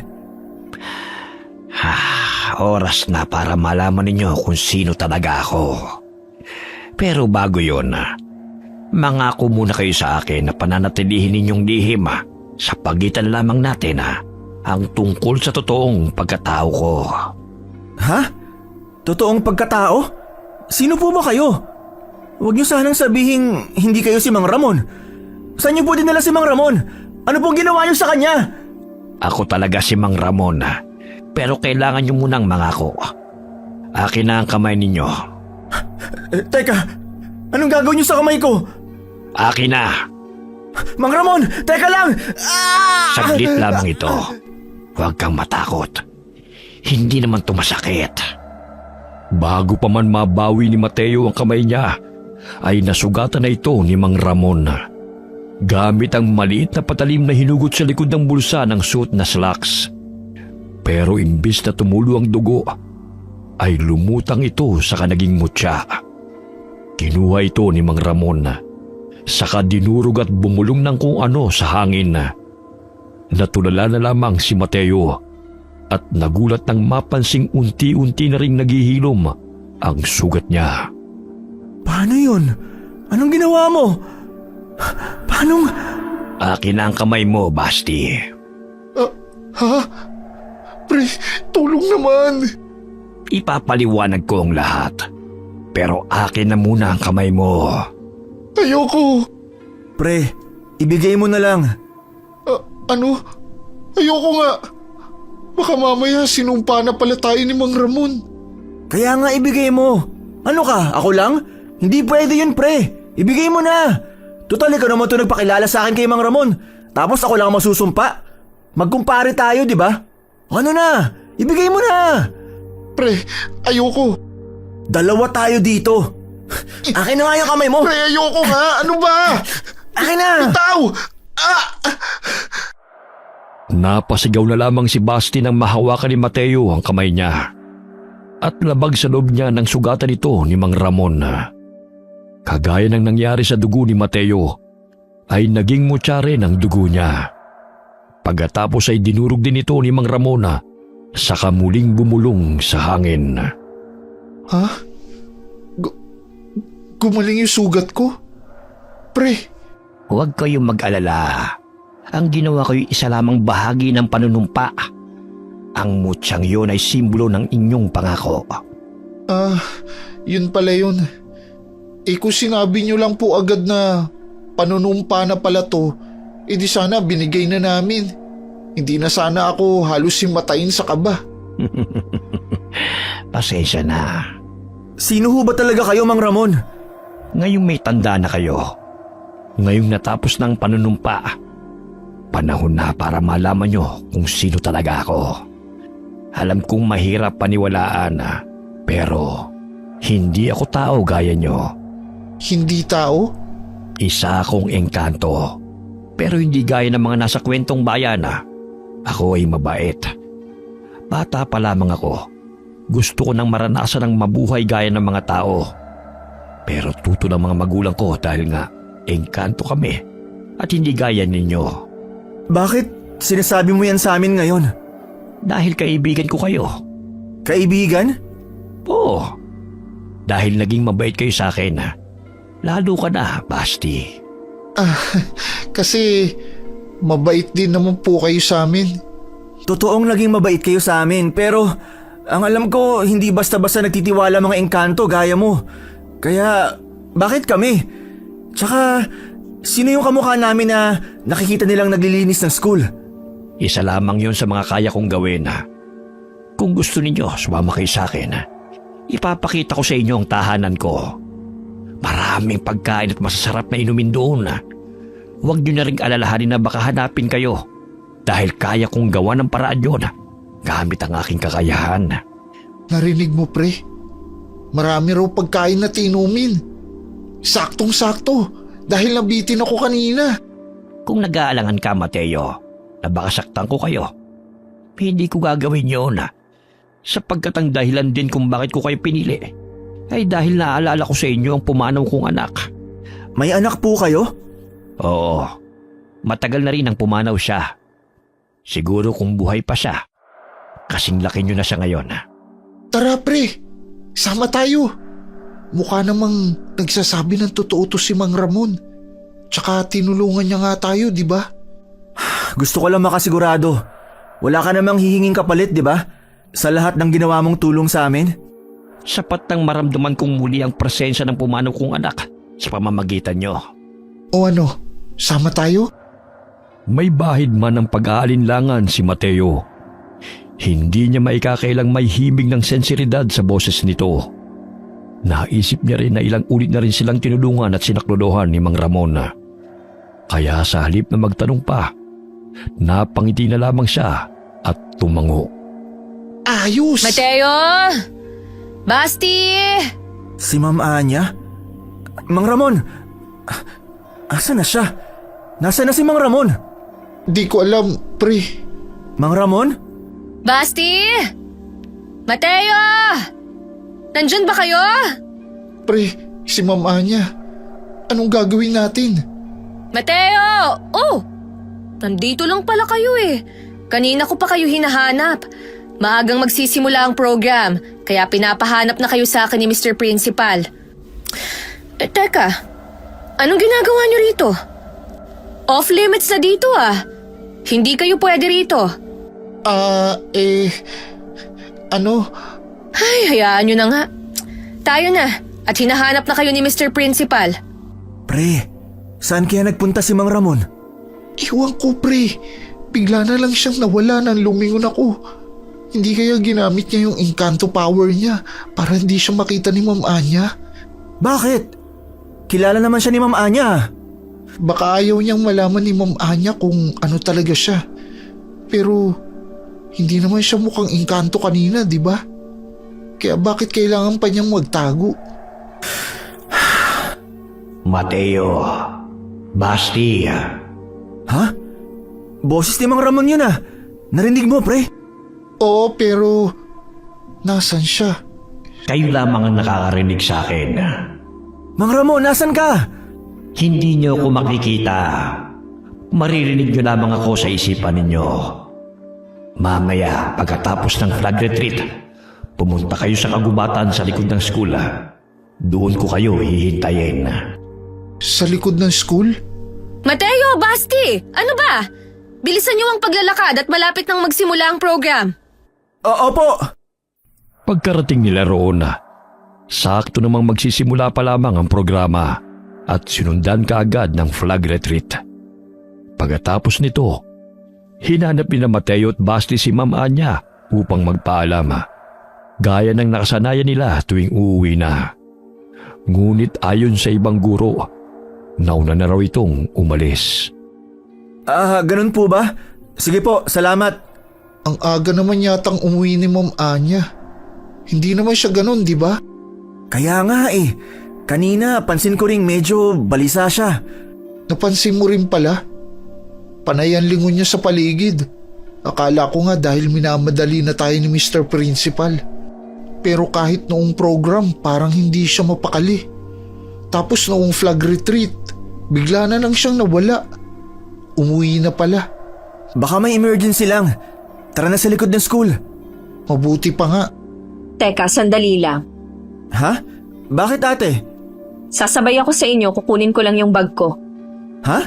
Oras na para malaman ninyo kung sino talaga ako. Pero bago yon, mangako muna kayo sa akin na pananatilihin ninyong lihim sa pagitan lamang natin ang tungkol sa totoong pagkatao ko. Ha? Totoong pagkatao? Sino po ba kayo? Huwag niyo sanang sabihin hindi kayo si Mang Ramon. Saan niyo po dinala si Mang Ramon? Ano pong ginawa niyo sa kanya? Ako talaga si Mang Ramon, pero kailangan niyo munang mangako. Akin na ang kamay ninyo. Teka, anong gagawin niyo sa kamay ko? Akin na! Mang Ramon, teka lang! Saglit lamang ito. Huwag kang matakot. Hindi naman tumasakit. Bago pa man mabawi ni Mateo ang kamay niya, ay nasugatan na ito ni Mang Ramon. Gamit ang maliit na patalim na hinugot sa likod ng bulsa ng suot na slacks. Pero imbis na tumulo ang dugo, ay lumutang ito sa kanaging mutya. Kinuha ito ni Mang Ramon, saka dinurog at bumulong ng kung ano sa hangin. Natulala na lamang si Mateo at nagulat nang mapansing unti-unti na ring naghihilom ang sugat niya. Paano yun? Anong ginawa mo? Paanong... Akin na ang kamay mo, Basti. Ha? Pre, tulong naman. Ipapaliwanag ko ang lahat. Pero akin na muna ang kamay mo. Ayoko. Pre, ibigay mo na lang. Ano? Ayoko nga. Baka mamaya sinumpa na pala tayo ni Mang Ramon. Kaya nga ibigay mo. Ano ka, ako lang? Hindi pwede yun, pre. Ibigay mo na. Total, ikaw naman ito nagpakilala sa akin kay Mang Ramon. Tapos ako lang ang masusumpa. Magkumpare tayo, di ba? Ano na? Ibigay mo na. Pre, ayoko. Dalawa tayo dito. Akin na nga yung kamay mo. Pre, ayoko nga. Ano ba? Akin na. Bitaw! Napasigaw na lamang si Basti nang mahawakan ni Mateo ang kamay niya. At labag sa loob niya ng sugatan ito ni Mang Ramon. Kagaya ng nangyari sa dugo ni Mateo, ay naging mutya rin ang dugo niya. Pagkatapos ay dinurog din ito ni Mang Ramon, saka muling bumulong sa hangin. Ha? Gumaling yung sugat ko? Pre, Huwag kayong mag-alala. Ang ginawa ko'y isa lamang bahagi ng panunumpa. Ang mutyang yun ay simbolo ng inyong pangako. yun pala yun. Kung sinabi nyo lang po agad na panunumpa na pala to, di sana binigay na namin. Hindi na sana ako halos himatayin sa kaba. Pasensya na. Sino ho ba talaga kayo, Mang Ramon? Ngayong may tanda na kayo. Ngayong natapos ng panunumpa, panahon na para malaman nyo kung sino talaga ako. Alam kong mahirap paniwalaan, pero hindi ako tao gaya nyo. Hindi tao? Isa akong engkanto, pero hindi gaya ng mga nasa kwentong bayan. Ako ay mabait. Bata pa lamang ako. Gusto ko nang maranasan ang mabuhay gaya ng mga tao. Pero tuto ng mga magulang ko dahil nga engkanto kami at hindi gaya ninyo. Bakit sinasabi mo yan sa amin ngayon? Dahil kaibigan ko kayo. Kaibigan? Oo. Dahil naging mabait kayo sa akin. Lalo ka na, Basti. Kasi mabait din naman po kayo sa amin. Totoong naging mabait kayo sa amin, pero ang alam ko hindi basta-basta nagtitiwala mga engkanto gaya mo. Kaya bakit kami? Tsaka sino yung kamukha namin na nakikita nilang naglilinis ng school? Isa lamang yon sa mga kaya kong gawin. Kung gusto ninyo, sumama kayo sa akin. Ipapakita ko sa inyo ang tahanan ko. Maraming pagkain at masasarap na inumin doon. Huwag nyo na rin alalahanin na baka hanapin kayo dahil kaya kong gawa ng paraan yun gamit ang aking kakayahan. Narinig mo, pre? Marami raw pagkain na tinumin. Saktong-sakto dahil nabitin ako kanina. Kung nag-aalangan ka, Mateo, na baka saktan ko kayo, hindi ko gagawin yun. Sapagkat ang dahilan din kung bakit ko kayo pinili ay dahil naaalala ko sa inyo ang pumanaw kong anak. May anak po kayo? Oo, matagal na rin ang pumanaw siya. Siguro kung buhay pa siya, kasing laki nyo na siya ngayon. Tara, pre. Sama tayo. Mukha namang nagsasabi ng totoo to si Mang Ramon. Tsaka tinulungan niya nga tayo, di ba? Gusto ko lang makasigurado. Wala ka namang hihinging kapalit, di ba? Sa lahat ng ginawa mong tulong sa amin? Sapat nang maramdaman kong muli ang presensya ng pumanaw kong anak sa pamamagitan nyo. O ano, sama tayo? May bahid man ng pag-aalinlangan si Mateo. Hindi niya maikakailang may himig ng sensiridad sa boses nito. Naisip niya rin na ilang ulit na rin silang tinulungan at sinaklodohan ni Mang Ramon. Kaya sa halip na magtanong pa, napangiti na lamang siya at tumango. Ayos! Mateo! Basti! Si Ma'am Anya? Mang Ramon! Asa na siya? Nasaan na si Mang Ramon? Di ko alam, pre. Mang Ramon? Basti! Mateo! Nandyan ba kayo? Pre, si Ma'am Anya. Anong gagawin natin? Mateo! Oh! Nandito lang pala kayo eh. Kanina ko pa kayo hinahanap. Maagang magsisimula ang program, kaya pinapahanap na kayo sa akin ni Mr. Principal. Teka, anong ginagawa niyo rito? Off-limits na dito ah. Hindi kayo pwede rito. Ay, hayaan niyo na nga. Tayo na, at hinahanap na kayo ni Mr. Principal. Pre, saan kaya nagpunta si Mang Ramon? Iwan ko, pre. Bigla na lang siyang nawala nang lumingon ako. Hindi kaya ginamit niya yung Encanto power niya para hindi siya makita ni Ma'am Anya? Bakit? Kilala naman siya ni Ma'am Anya. Baka ayaw niyang malaman ni Ma'am Anya kung ano talaga siya. Pero hindi naman siya mukhang Encanto kanina, di ba? Kaya bakit kailangan pa niyang magtago? Mateo, Basti, Ha? Boses ni Mang Ramon yun ah. Narinig mo, pre? Oo, pero nasan siya? kayo lamang ang nakakarinig sa akin. Mang Ramon, nasan ka? Hindi niyo ako makikita. Maririnig niyo lamang ako sa isipan ninyo. Mamaya, pagkatapos ng flag retreat, pumunta kayo sa kagubatan sa likod ng school. Doon ko kayo hihintayin. Sa likod ng school? Mateo, Basti! Ano ba? Bilisan niyo ang paglalakad at malapit nang magsimula ang program. Opo! Pagkarating nila roon, sakto namang magsisimula pa lamang ang programa at sinundan kaagad ng flag retreat. Pagkatapos nito, hinanap ni Mateo at Basti si Ma'am Anya upang magpaalam. Gaya ng nakasanayan nila tuwing uuwi na. Ngunit ayon sa ibang guro, nauna na raw itong umalis. Ganun po ba? Sige po, salamat. Ang aga naman yatang umuwi ni Ma'am Anya. Hindi naman siya ganun, di ba? Kaya nga eh. Kanina, pansin ko ring medyo balisa siya. Napansin mo rin pala? Panay ang lingon niya sa paligid. Akala ko nga dahil minamadali na tayo ni Mr. Principal. Pero kahit noong program, parang hindi siya mapakali. Tapos noong flag retreat, bigla na lang siyang nawala. Umuwi na pala. Baka may emergency lang. Tara na sa likod ng school. Mabuti pa nga. Teka, sandali lang. Ha? Bakit ate? Sasabay ako sa inyo, kukunin ko lang yung bag ko. Ha?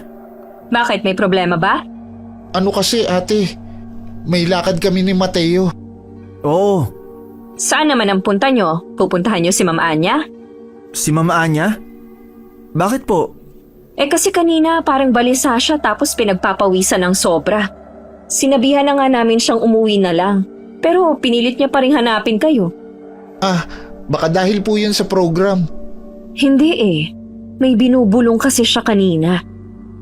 Bakit, may problema ba? Ano kasi ate, may lakad kami ni Mateo. Oo. Saan naman ang punta nyo? Pupuntahan nyo si Ma'am Anya? Si Mama Anya? Bakit po? Kasi kanina parang balisa siya tapos pinagpapawisan ng sobra. Sinabihan na nga namin siyang umuwi na lang. Pero pinilit niya pa rin hanapin kayo. Baka dahil po yan sa program. Hindi eh. May binubulong kasi siya kanina.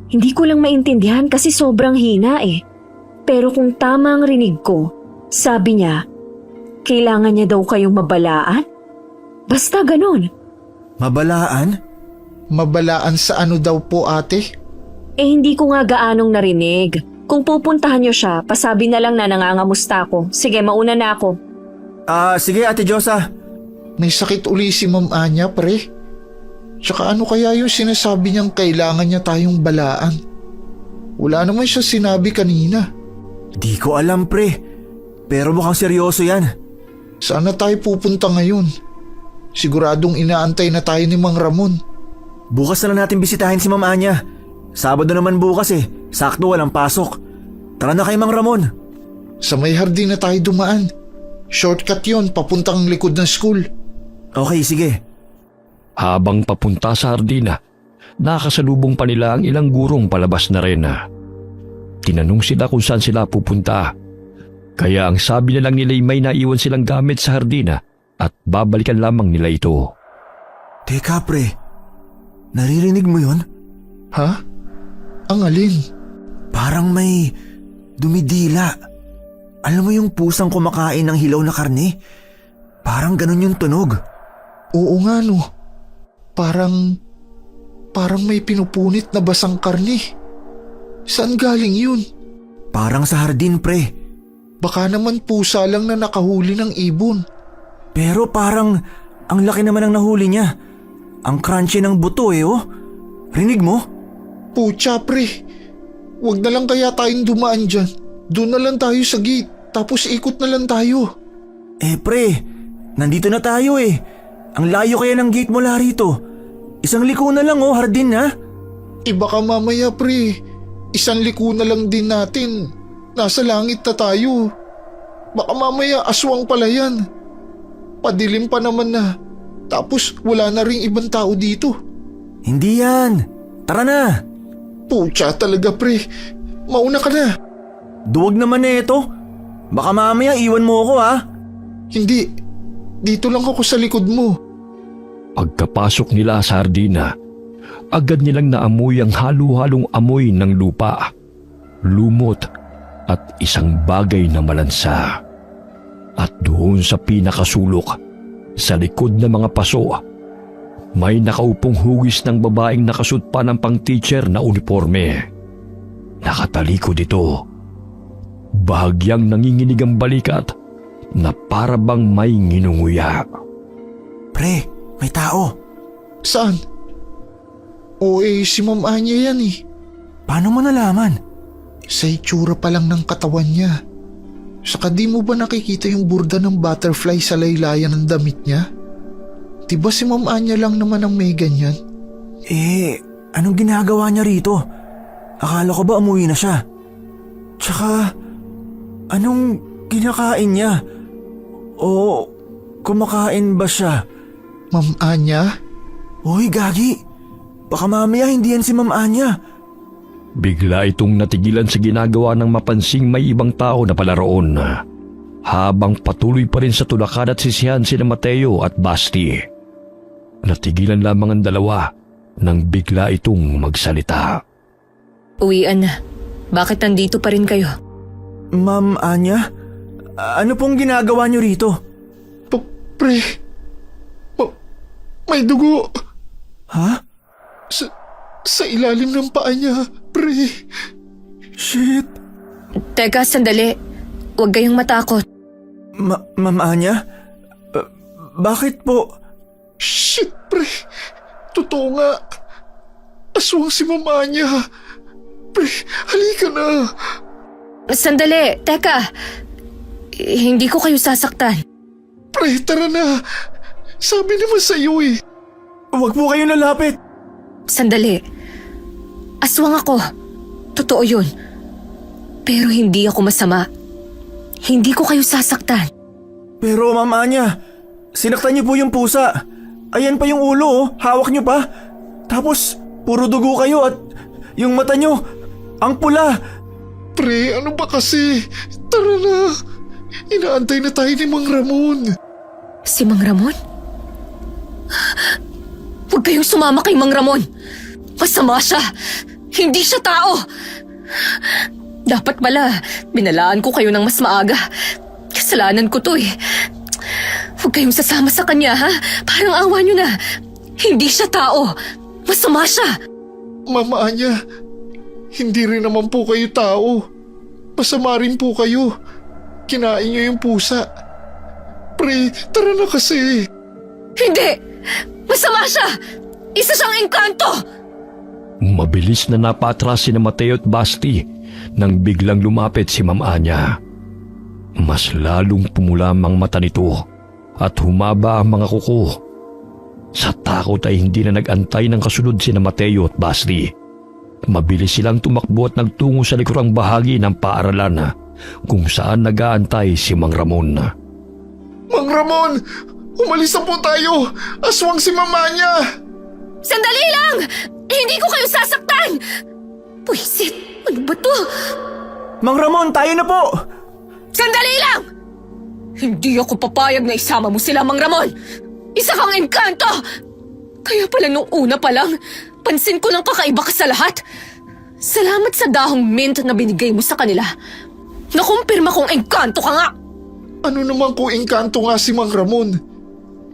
Hindi ko lang maintindihan kasi sobrang hina eh. Pero kung tama ang rinig ko, sabi niya, kailangan niya daw kayong mabalaan? Basta ganun. Mabalaan? Mabalaan sa ano daw po ate? Hindi ko nga gaanong narinig. Kung pupuntahan niyo siya, pasabi na lang na nangangamusta ako. Sige, mauna na ako. Sige Ate Josa. May sakit uli si Ma'am Anya, pre. Tsaka ano kaya yung sinasabi niyang kailangan niya tayong balaan? Wala naman siya sinabi kanina. Di ko alam pre. Pero mukhang seryoso yan. Saan na tayo pupunta ngayon? Siguradong inaantay na tayo ni Mang Ramon. Bukas na lang natin bisitahin si Ma'am Anya. Sabado naman bukas eh. Sakto walang pasok. Tara na kay Mang Ramon. Sa may hardin na tayo dumaan. Shortcut yon papuntang likod ng school. Okay, sige. Habang papunta sa hardina, nakasalubong pa nila ang ilang gurong palabas na rin. Tinanong sila kung saan sila pupunta. Kaya ang sabi na lang nila ay may naiwan silang gamit sa hardina at babalikan lamang nila ito. Teka pre, naririnig mo yun? Ha? Ang alin? Parang may dumidila. Alam mo yung pusang kumakain ng hilaw na karne? Parang ganun yung tunog. Oo nga no. Parang may pinupunit na basang karne. Saan galing yun? Parang sa hardin pre. Baka naman pusa lang na nakahuli ng ibon. Pero parang ang laki naman ng nahuli niya. Ang crunchy ng buto oh. Rinig mo? Pucha pre, wag na lang kaya tayong dumaan dyan. Doon na lang tayo sa gate, tapos ikot na lang tayo. Pre, nandito na tayo eh. Ang layo kaya ng gate mula rito. Isang liko na lang hardin ha. Baka mamaya pre, isang liko na lang din natin. Nasa langit na tayo. Baka mamaya aswang pala yan. Padilim pa naman na. Tapos wala na ring ibang tao dito. Hindi yan. Tara na. Pucha talaga pre, mauna ka na. Duwag naman ito. Baka mamaya iwan mo ako ha. Hindi, dito lang ako sa likod mo. Pagkapasok nila sa hardina, agad nilang naamoy ang halo-halong amoy ng lupa, lumot at isang bagay na malansa. At doon sa pinakasulok, sa likod ng mga paso, may nakaupong hugis ng babaeng nakasuot pa ng pang-teacher na uniforme. Nakatalikod ito. Bahagyang nanginginig ang balikat na para bang may nginunguya. Pre, may tao. Saan? Si Ma'am Anya yan eh. Paano mo nalaman? Sa itsura pa lang ng katawan niya. Saka di mo ba nakikita yung burda ng butterfly sa laylayan ng damit niya? Diba si Ma'am Anya lang naman ang may ganyan? Anong ginagawa niya rito? Akala ko ba umuwi na siya? Tsaka, anong kinakain niya? O kumakain ba siya? Ma'am Anya? Hoy, Gagi! Baka mamaya hindi yan si Ma'am Anya. Bigla itong natigilan sa ginagawa ng mapansing may ibang tao na pala roon. Habang patuloy pa rin sa tulakan at sisihan sina Mateo at Basti. Natigilan lamang ang dalawa nang bigla itong magsalita. Uwian na. Bakit nandito pa rin kayo? Ma'am Anya? Ano pong ginagawa niyo rito? Pre, may dugo. Ha? Sa ilalim ng paa niya, pre. Shit! Teka, sandali. Huwag kayong matakot. Ma'am Anya? Bakit po? Shit, pre. Totoo nga. Aswang si Ma'am Anya. Pre, halika na. Sandali, teka. Hindi ko kayo sasaktan. Pre, tara na. Sabi naman sa'yo eh. Huwag po kayo lalapit. Sandali. Aswang ako. Totoo yun. Pero hindi ako masama. Hindi ko kayo sasaktan. Pero Ma'am Anya, sinaktan niyo po yung pusa. Ayan pa yung ulo hawak niyo pa. Tapos puro dugo kayo at yung mata niyo, ang pula. Pre, ano ba kasi? Tara na. Inaantay na tayo ni Mang Ramon. Si Mang Ramon? Huwag kayong sumama kay Mang Ramon. Masama siya. Hindi siya tao. Dapat pala, binalaan ko kayo ng mas maaga. Kasalanan ko to eh. Huwag kayong sasama sa kanya ha. Parang awa nyo na. Hindi siya tao. Masama siya. Mama Anya, hindi rin naman po kayo tao. Masama rin po kayo. Kinain niyo yung pusa. Pre, tara na kasi. Hindi! Masama siya! Isa siyang engkanto! Mabilis na napatras si Mateo at Basti nang biglang lumapit si Ma'am Anya. Mas lalong pumulam ang mata nito at humaba ang mga kuko. Sa takot ay hindi na nag-antay ng kasunod sina Mateo at Basti. Mabilis silang tumakbo at nagtungo sa likurang bahagi ng paaralan kung saan nag-aantay si Mang Ramon. Mang Ramon, umalis na po tayo. Aswang si mama niya. Sandali lang! Hindi ko kayo sasaktan! Pwisit! Ano ba to? Mang Ramon, tayo na po! Sandali lang! Hindi ako papayag na isama mo sila, Mang Ramon! Isa kang engkanto! Kaya pala nung una pa lang, pansin ko ng kakaiba ka sa lahat. Salamat sa dahong mint na binigay mo sa kanila. Nakumpirma kong engkanto ka nga! Ano naman kung engkanto nga si Mang Ramon?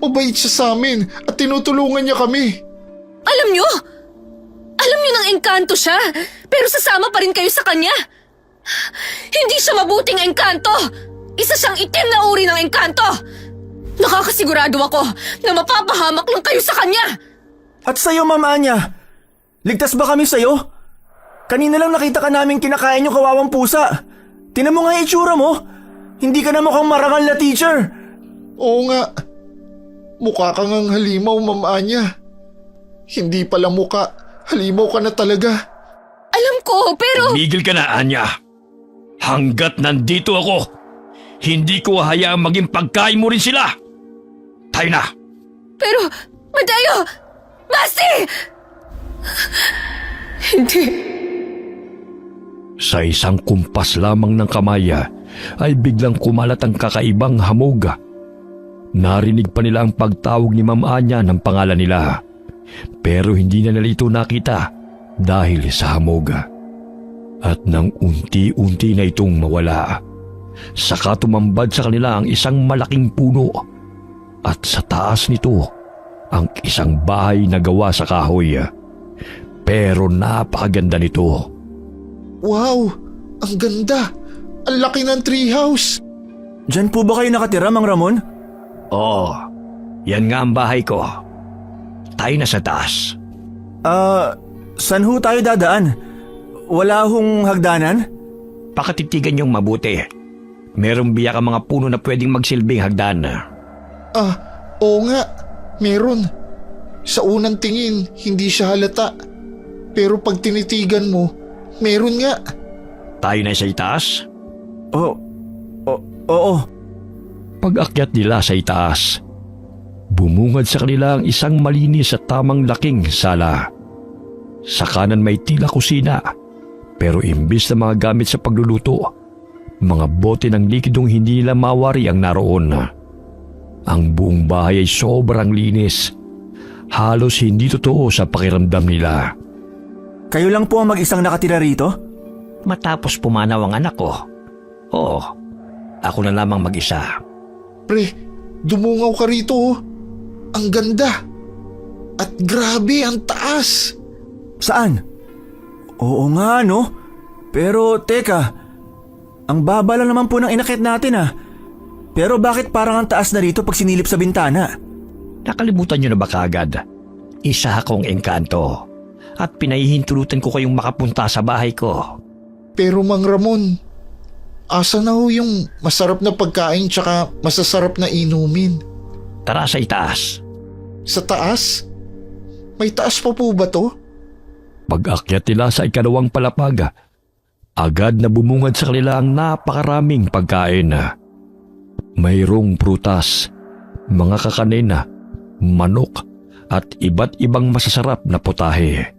Mabait siya sa amin at tinutulungan niya kami. Alam nyo ng engkanto siya, pero sasama pa rin kayo sa kanya. Hindi siya mabuting engkanto. Isa siyang itim na uri ng engkanto. Nakakasigurado ako na mapapahamak lang kayo sa kanya. At sa'yo, Ma'am Anya, ligtas ba kami sa'yo? Kanina lang nakita ka namin kinakain yung kawawang pusa. Tinan mo nga yung itsura mo. Hindi ka na mukhang marangal na teacher. Oo nga. Mukha kang ang halimaw, Ma'am Anya. Hindi pala mukha. Halimaw ka na talaga. Alam ko, pero... Migil ka na, Anya. Hanggat nandito ako, hindi ko hayaang maging pagkain mo rin sila. Tayo na. Pero, Mateo! Basti! Hindi. Sa isang kumpas lamang ng kamaya ay biglang kumalat ang kakaibang hamog. Narinig pa nila ang pagtawag ni Ma'am Anya ng pangalan nila. Pero hindi na nila ito nakita dahil sa hamog. At nang unti-unti na itong mawala, saka tumambad sa kanila ang isang malaking puno. At sa taas nito, ang isang bahay na gawa sa kahoy. Pero napakaganda nito. Wow! Ang ganda! Ang laki ng treehouse! Diyan po ba kayo nakatira, Mang Ramon? Oo, yan nga ang bahay ko. Tayo na sa taas. Saan ho tayo dadaan? Wala hong hagdanan? Pakatitigan niyong mabuti. Merong biyak ang mga puno na pwedeng magsilbing hagdan. Oo nga. Meron. Sa unang tingin, hindi siya halata. Pero pag tinitigan mo, meron nga. Tayo na sa itaas? Oo. Pag-akyat nila sa itaas, bumungad sa kanila ang isang malinis at tamang laking sala. Sa kanan may tila kusina, pero imbis na mga gamit sa pagluluto, mga bote ng likidong hindi nila mawari ang naroon. Ang buong bahay ay sobrang linis. Halos hindi totoo sa pakiramdam nila. Kayo lang po ang mag-isang nakatira rito? Matapos pumanaw ang anak ko. Oo, ako na lamang mag-isa. Pre, dumungaw ka rito oh. Ang ganda. At grabe, ang taas. Saan? Oo nga, no? Pero teka, ang baba lang naman po ng inakit natin ah. Pero bakit parang ang taas na rito pag sinilip sa bintana? Nakalimutan niyo na ba kaagad? Isa akong engkanto at pinahihintulutan ko kayong makapunta sa bahay ko. Pero Mang Ramon, asa na ho yung masarap na pagkain tsaka masasarap na inumin? Tara sa itaas. Sa taas? May taas pa po ba to? Pag-akyat nila sa ikalawang palapag, agad na bumungad sa kanila ang napakaraming pagkain. Mayroong prutas, mga kakanin, manok at iba't ibang masasarap na putahe.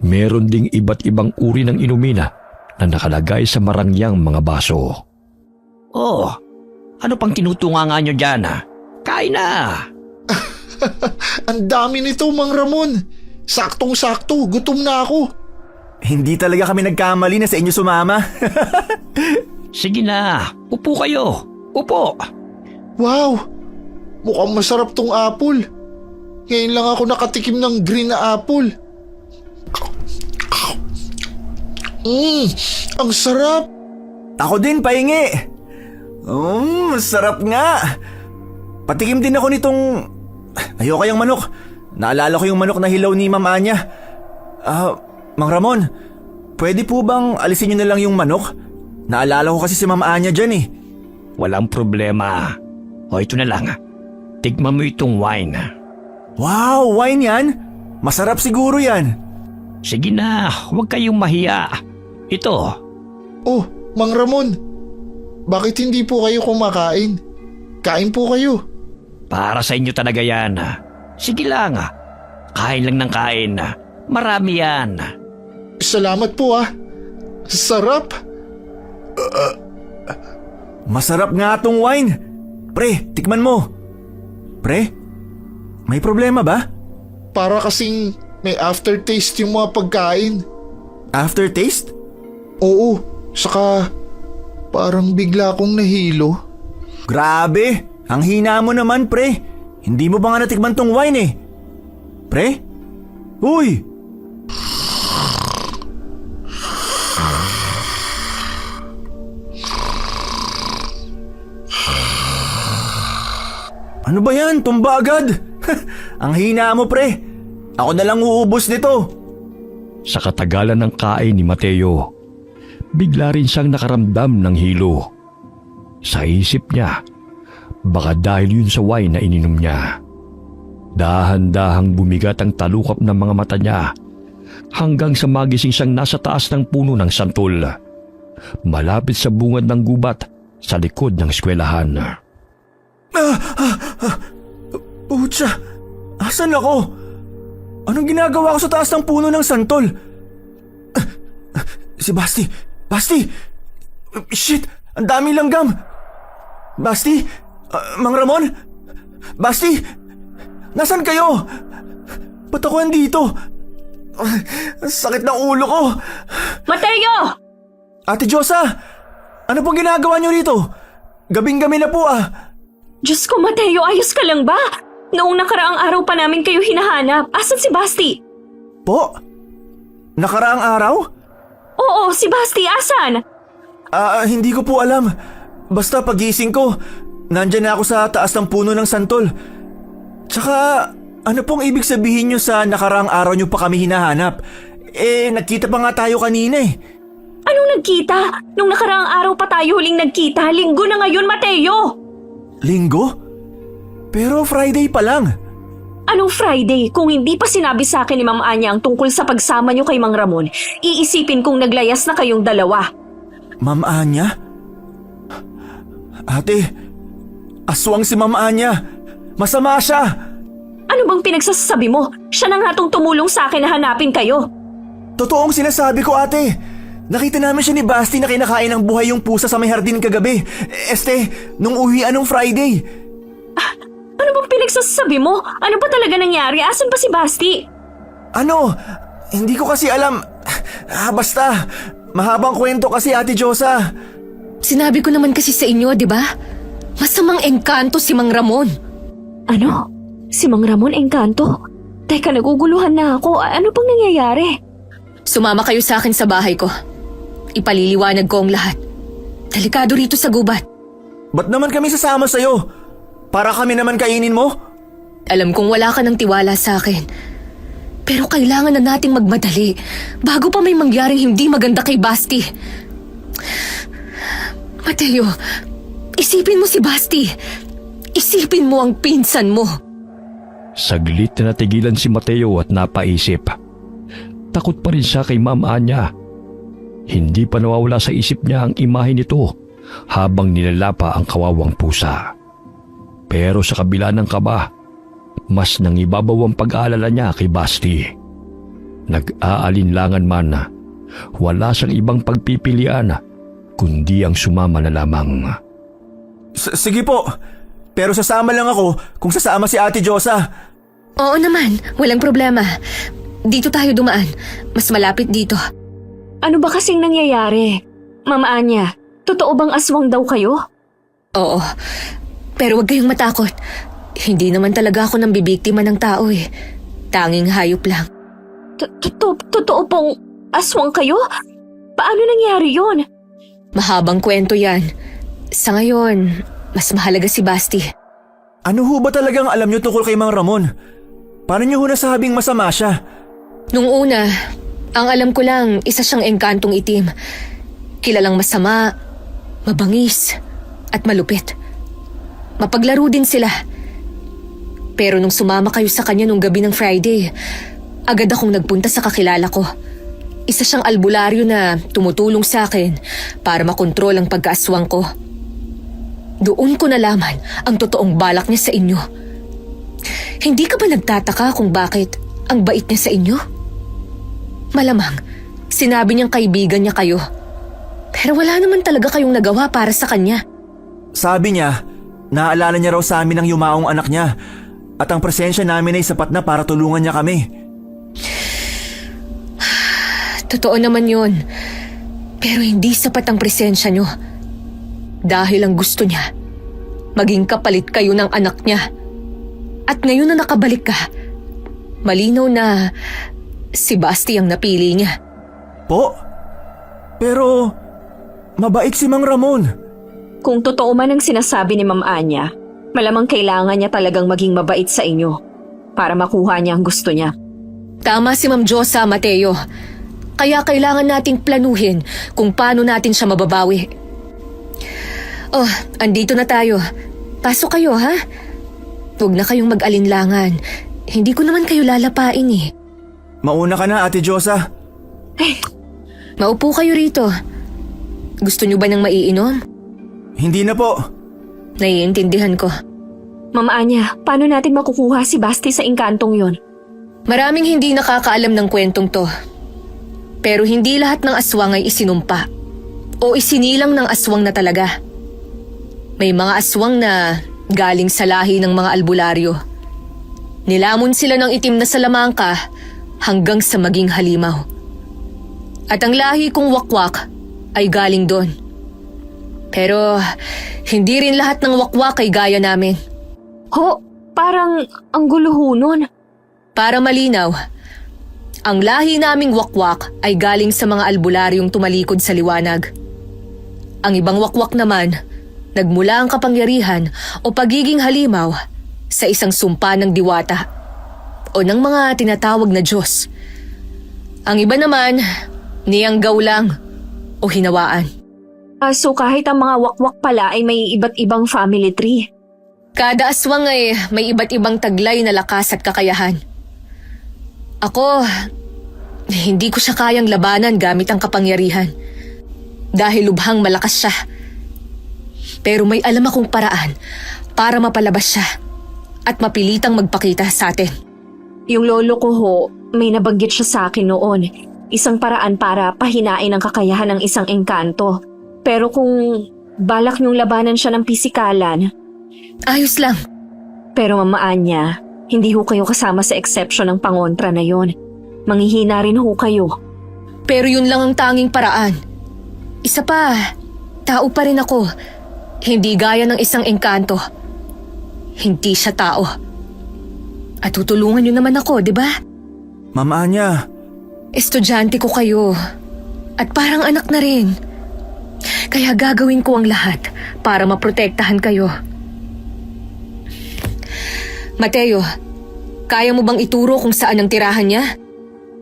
Meron ding iba't ibang uri ng inumin na nakalagay sa marangyang mga baso. Oh, ano pang tinutunganga nyo dyan? Kain na! Ang dami nito, Mang Ramon. Saktong-sakto, gutom na ako. Hindi talaga kami nagkamali na sa inyo sumama. Sige na, upo kayo. Upo. Wow! Mukhang masarap tong apple. Ngayon lang ako nakatikim ng green na apple. Ang sarap! Ako din, pahingi. Masarap nga. Patikim din ako nitong... Ayoko yung manok. Naalala ko yung manok na hilaw ni Ma'am Anya. Mang Ramon, pwede po bang alisin nyo na lang yung manok? Naalala ko kasi si Ma'am Anya dyan eh. Walang problema. O ito na lang. Tikman mo itong wine. Wow, wine yan? Masarap siguro yan. Sige na, huwag kayong mahiya. Ito. Oh, Mang Ramon, bakit hindi po kayo kumakain? Kain po kayo. Para sa inyo talaga yan. Sige lang. Kain lang ng kain. Marami yan. Salamat po ah. Sarap. Masarap nga tong wine. Pre, tikman mo. Pre, may problema ba? Para kasing may aftertaste yung mga pagkain. Aftertaste? Oo, saka parang bigla akong nahilo. Grabe, ang hina mo naman pre. Hindi mo ba nga natikman tong wine eh? Pre? Uy! Ano ba yan? Tumba agad? Ang hina mo pre. Ako na lang uubos nito. Sa katagalan ng kain ni Mateo, bigla rin siyang nakaramdam ng hilo. Sa isip niya, baka dahil yun sa wine na ininom niya. Dahan-dahang bumigat ang talukap ng mga mata niya hanggang sa magising siyang nasa taas ng puno ng santol, malapit sa bungad ng gubat sa likod ng eskwelahan. Pucha, asan ako? Anong ginagawa ko sa taas ng puno ng santol? Si Basti! Basti! Shit! Ang daming langgam! Basti? Mang Ramon? Basti? Nasaan kayo? Ba't ako andito? Ang sakit ng ulo ko! Mateo! Ate Josa! Ano pong ginagawa niyo rito? Gabing-gabi na po ah! Diyos ko, Mateo, ayos ka lang ba? Noong nakaraang araw pa namin kayo hinahanap. Asan si Basti? Po? Nakaraang araw? Oo, si Basti, asan? Hindi ko po alam. Basta pagising ko, nandyan na ako sa taas ng puno ng santol. Tsaka, ano pong ibig sabihin nyo sa nakaraang araw nyo pa kami hinahanap? Nagkita pa nga tayo kanina eh. Anong nagkita? Nung nakaraang araw pa tayo huling nagkita, linggo na ngayon, Mateo! Linggo? Pero Friday pa lang. Anong Friday? Kung hindi pa sinabi sa akin ni Ma'am Anya ang tungkol sa pagsama niyo kay Mang Ramon, iisipin kong naglayas na kayong dalawa. Ma'am Anya? Ate, aswang si Ma'am Anya. Masama siya. Ano bang pinagsasabi mo? Siya na nga tong tumulong sa akin na hanapin kayo. Totoong sinasabi ko ate. Nakita namin siya ni Basti na kinakain ng buhay yung pusa sa may hardin kagabi. Nung uwian nung Friday. Ano bang pinagsasabi mo? Ano ba talaga nangyari? Asan ba si Basti? Ano? Hindi ko kasi alam. Basta. Mahabang kwento kasi Ate Josa. Sinabi ko naman kasi sa inyo, di ba? Masamang engkanto si Mang Ramon. Ano? Si Mang Ramon engkanto? Teka, naguguluhan na ako. Ano bang nangyayari? Sumama kayo sa akin sa bahay ko. Ipaliliwanag ko ang lahat. Delikado rito sa gubat. Ba't naman kami sasama sa'yo? Para kami naman kainin mo? Alam kong wala ka ng tiwala sa akin. Pero kailangan na nating magmadali bago pa may mangyaring hindi maganda kay Basti. Mateo, isipin mo si Basti. Isipin mo ang pinsan mo. Saglit na natigilan si Mateo at napaisip. Takot pa rin siya kay Ma'am Anya. Hindi pa nawawala sa isip niya ang imahe nito habang nilalapa ang kawawang pusa. Pero sa kabila ng kaba, mas nangibabaw ang pag-aalala niya kay Basti. Nag-aalinlangan man, wala siyang ibang pagpipilian kundi ang sumama na lamang. Sige po, pero sasama lang ako kung sasama si Ate Josa. Oo naman, walang problema. Dito tayo dumaan. Mas malapit dito. Ano ba kasing nangyayari? Ma'am Anya, totoo bang aswang daw kayo? Oo, pero huwag kayong matakot. Hindi naman talaga ako nang bibiktima ng tao eh. Tanging hayop lang. Totoo pong aswang kayo? Paano nangyari yon? Mahabang kwento yan. Sa ngayon, mas mahalaga si Basti. Ano ho ba talagang alam niyo tungkol kay Mang Ramon? Paano niyo ho nasabing masama siya? Nung una, ang alam ko lang isa siyang engkantong itim. Kilalang masama, mabangis, at malupit. Mapaglaro din sila. Pero nung sumama kayo sa kanya nung gabi ng Friday, agad akong nagpunta sa kakilala ko. Isa siyang albularyo na tumutulong sa akin para makontrol ang pagkaaswang ko. Doon ko nalaman ang totoong balak niya sa inyo. Hindi ka ba nagtataka kung bakit ang bait niya sa inyo? Malamang, sinabi niyang kaibigan niya kayo. Pero wala naman talaga kayong nagawa para sa kanya. Sabi niya, naaalala niya raw sa amin ang yumaong anak niya at ang presensya namin ay sapat na para tulungan niya kami. Totoo naman yun. Pero hindi sapat ang presensya niyo. Dahil ang gusto niya, maging kapalit kayo ng anak niya. At ngayon na nakabalik ka, malinaw na si Basti ang napili niya. Po? Pero mabait si Mang Ramon. Kung totoo man ang sinasabi ni Ma'am Anya, malamang kailangan niya talagang maging mabait sa inyo para makuha niya ang gusto niya. Tama si Ma'am Josa, Mateo. Kaya kailangan nating planuhin kung paano natin siya mababawi. Oh, andito na tayo. Pasok kayo, ha? Huwag na kayong mag-alinlangan. Hindi ko naman kayo lalapain eh. Mauna ka na, Ate Josa. Maupo kayo rito. Gusto niyo ba ng maiinom? Hindi na po. Naiintindihan ko. Ma'am Anya, paano natin makukuha si Basti sa engkantong yon? Maraming hindi nakakaalam ng kwentong to. Pero hindi lahat ng aswang ay isinumpa o isinilang ng aswang na talaga. May mga aswang na galing sa lahi ng mga albularyo. Nilamon sila ng itim na salamangka hanggang sa maging halimaw. At ang lahi kong wakwak ay galing doon. Pero hindi rin lahat ng wakwak ay gaya namin. Ho, parang ang gulo ho nun. Para malinaw, ang lahi naming wakwak ay galing sa mga albularyong tumalikod sa liwanag. Ang ibang wakwak naman, nagmula ang kapangyarihan o pagiging halimaw sa isang sumpa ng diwata o ng mga tinatawag na Diyos. Ang iba naman, niyanggaw lang o hinawaan. So kahit ang mga wakwak pala ay may iba't ibang family tree. Kada aswang ay may iba't ibang taglay na lakas at kakayahan. Ako, hindi ko siya kayang labanan gamit ang kapangyarihan. Dahil lubhang malakas siya. Pero may alam akong paraan para mapalabas siya at mapilitang magpakita sa atin. Yung lolo ko ho, may nabanggit siya sa akin noon. Isang paraan para pahinain ang kakayahan ng isang engkanto. Pero kung balak niyong labanan siya ng pisikalan... Ayos lang. Pero Mama Anya, hindi ho kayo kasama sa exception ng pangontra na yon. Manghihina rin ho kayo. Pero yun lang ang tanging paraan. Isa pa, tao pa rin ako. Hindi gaya ng isang engkanto. Hindi siya tao. At tutulungan niyo naman ako, di ba? Ma'am Anya. Estudyante ko kayo. At parang anak na rin. Kaya gagawin ko ang lahat para maprotektahan kayo. Mateo, kaya mo bang ituro kung saan ang tirahan niya?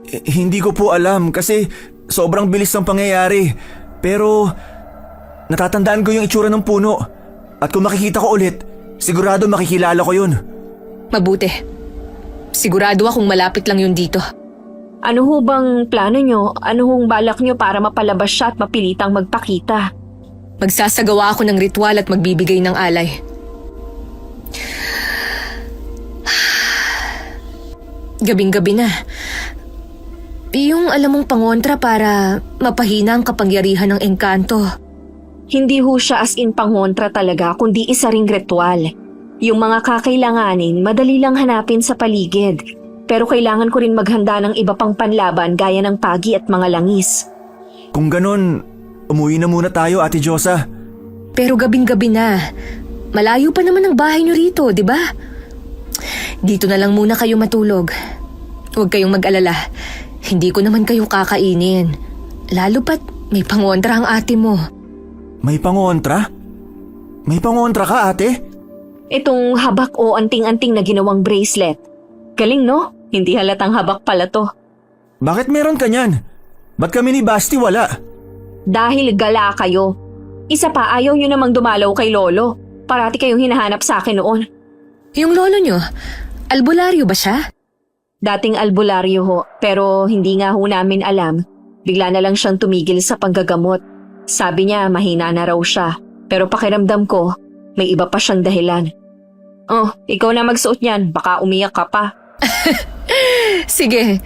Hindi ko po alam kasi sobrang bilis ng pangyayari. Pero natatandaan ko yung itsura ng puno. At kung makikita ko ulit, sigurado makikilala ko yun. Mabuti. Sigurado akong malapit lang yun dito. Ano ho bang plano nyo? Ano hong balak nyo para mapalabas siya at mapilitang magpakita? Magsasagawa ako ng ritual at magbibigay ng alay. Gabing-gabi na. Yung alam mong pangontra para mapahina ang kapangyarihan ng engkanto. Hindi ho siya as in pangontra talaga, kundi isa ring ritual. Yung mga kakailanganin, madali lang hanapin sa paligid. Pero kailangan ko rin maghanda ng iba pang panlaban gaya ng pagi at mga langis. Kung ganon, umuwi na muna tayo, Ate Josa. Pero gabing-gabi na. Malayo pa naman ang bahay niyo rito, di ba? Dito na lang muna kayo matulog. Huwag kayong mag-alala. Hindi ko naman kayo kakainin. Lalo pat may pangontra ang ate mo. May pangontra? May pangontra ka, ate? Itong habak o anting-anting na ginawang bracelet. Galing no? Hindi halatang habak pala to. Bakit meron ka niyan? Ba't kami ni Basti wala? Dahil gala kayo. Isa pa, ayaw nyo namang dumalaw kay Lolo. Parati kayong hinahanap sa akin noon. Yung lolo nyo, albularyo ba siya? Dating albularyo ho, pero hindi nga ho namin alam. Bigla na lang siyang tumigil sa panggagamot. Sabi niya mahina na raw siya. Pero pakiramdam ko, may iba pa siyang dahilan. Oh, ikaw na magsuot niyan. Baka umiyak ka pa. Sige,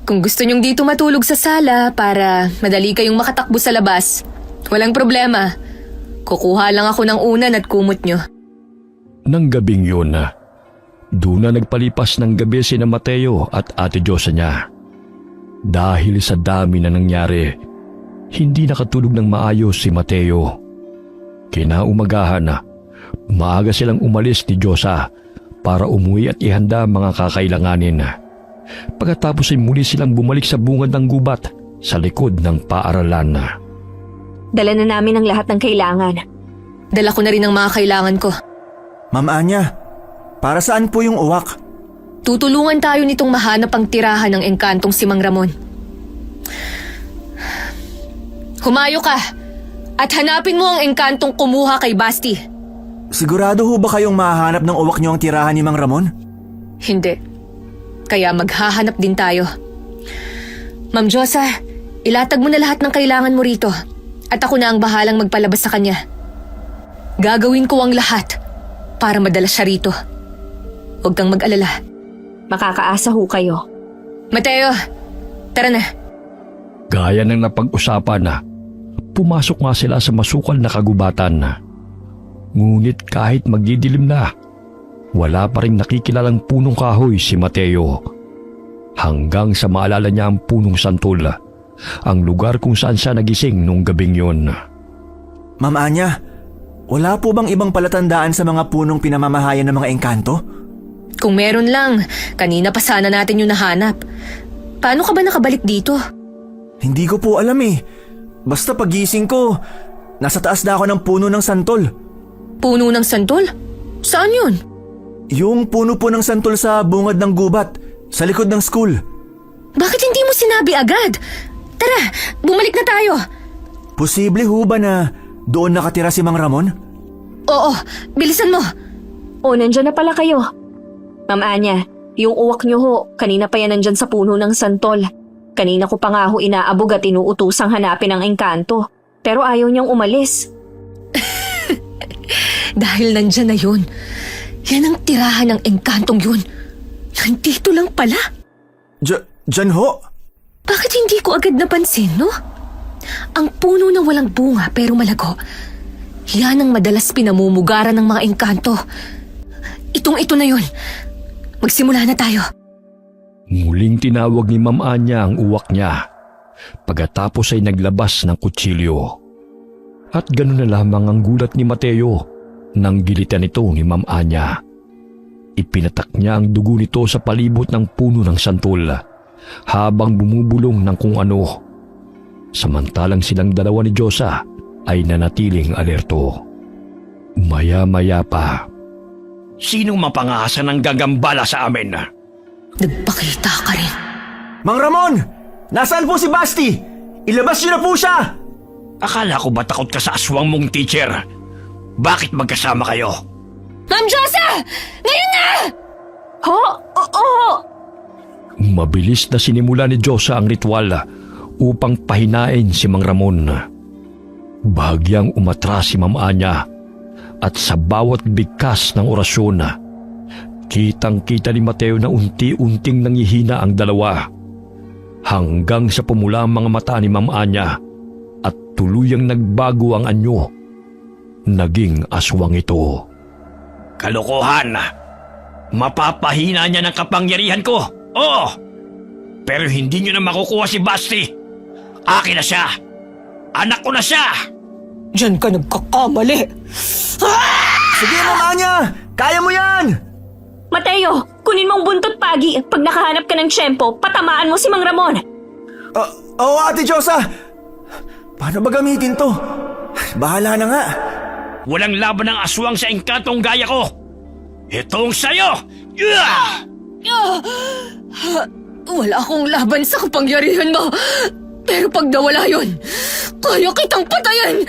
kung gusto nyong dito matulog sa sala para madali kayong makatakbo sa labas, walang problema. Kukuha lang ako ng unan at kumot nyo. Nang gabing yun, doon na nagpalipas ng gabi sina Mateo at Ate Diyosa niya. Dahil sa dami na nangyari, hindi nakatulog ng maayos si Mateo. Kinaumagahan, maaga silang umalis ni Diyosa para umuwi at ihanda mga kakailanganin. Pagkatapos ay muli silang bumalik sa bungad ng gubat sa likod ng paaralan. Dala na namin ang lahat ng kailangan. Dala ko na rin ang mga kailangan ko. Ma'am Anya, para saan po yung uwak? Tutulungan tayo nitong mahanap ang tirahan ng engkantong si Mang Ramon. Humayo ka at hanapin mo ang engkantong kumuha kay Basti. Sigurado ho ba kayong mahahanap ng uwak niyo ang tirahan ni Mang Ramon? Hindi. Kaya maghahanap din tayo. Ma'am Diyosa, ilatag mo na lahat ng kailangan mo rito at ako na ang bahalang magpalabas sa kanya. Gagawin ko ang lahat para madala siya rito. Huwag kang mag-alala. Makakaasa ho kayo. Mateo, tara na. Gaya ng napag-usapan, pumasok nga sila sa masukal na kagubatan. Ngunit kahit magdidilim na, wala pa rin nakikilalang punong kahoy si Mateo. Hanggang sa maalala niya ang punong santol, ang lugar kung saan siya nagising nung gabing yon. Ma'am Anya, wala po bang ibang palatandaan sa mga punong pinamamahayan ng mga engkanto? Kung meron lang, kanina pa sana natin yung nahanap. Paano ka ba nakabalik dito? Hindi ko po alam eh. Basta pagising ko, nasa taas na ako ng puno ng santol. Puno ng santol? Saan yun? Yung puno po ng santol sa bungad ng gubat, sa likod ng school. Bakit hindi mo sinabi agad? Tara, bumalik na tayo. Posible ho ba na doon nakatira si Mang Ramon? Oo, bilisan mo. O, nandyan na pala kayo. Ma'am Anya, yung uwak niyo ho, kanina pa yan nandyan sa puno ng santol. Kanina ko pa nga ho inaabog at inuutusang hanapin ang engkanto. Pero ayaw niyang umalis. Dahil nandyan na yun. Yan ang tirahan ng engkantong yun. Nandito lang pala. Diyan ho? Bakit hindi ko agad napansin, no? Ang puno na walang bunga pero malago. Yan ang madalas pinamumugaran ng mga engkanto. Itong-ito na yun. Magsimula na tayo. Muling tinawag ni Ma'am Anya ang uwak niya. Pagkatapos ay naglabas ng kutsilyo. At gano'n na lamang ang gulat ni Mateo nang gilitan ito ni Ma'am Anya. Ipinatak niya ang dugo nito sa palibot ng puno ng santol habang bumubulong ng kung ano. Samantalang silang dalawa ni Diyosa ay nanatiling alerto. Maya-maya pa. Sinong mapangasa ng gagambala sa amin? Nagpakita ka rin. Mang Ramon! Nasaan po si Basti? Ilabas niyo na po siya! Akala ko ba takot ka sa aswang mong teacher? Bakit magkasama kayo? Ma'am Diyosa! Ngayon na! Ho? Oo! Mabilis na sinimula ni Diyosa ang ritual upang pahinain si Mang Ramon. Bahagyang umatras si Ma'am Anya at sa bawat bigkas ng orasyon, kitang-kita ni Mateo na unti-unting nangihina ang dalawa hanggang sa pumula ang mga mata ni Ma'am Anya at tuluyang nagbago ang anyo. Naging aswang ito. Kalokohan! Mapapahina niya ng kapangyarihan ko! Oo! Pero hindi niyo na makukuha si Basti! Akin na siya! Anak ko na siya! Diyan ka nagkakamali. Sige, Ma'am Anya! Kaya mo yan! Mateo, kunin mong buntot pagi. Pag nakahanap ka ng tiyempo, patamaan mo si Mang Ramon. Oo, Ate Diyosa! Paano ba gamitin to? Bahala na nga. Walang laban ng aswang sa engkantong gaya ko! Itong sayo! Yeah! Wala akong laban sa kapangyarihan mo. Pero pag nawala yun, kaya kitang patayin!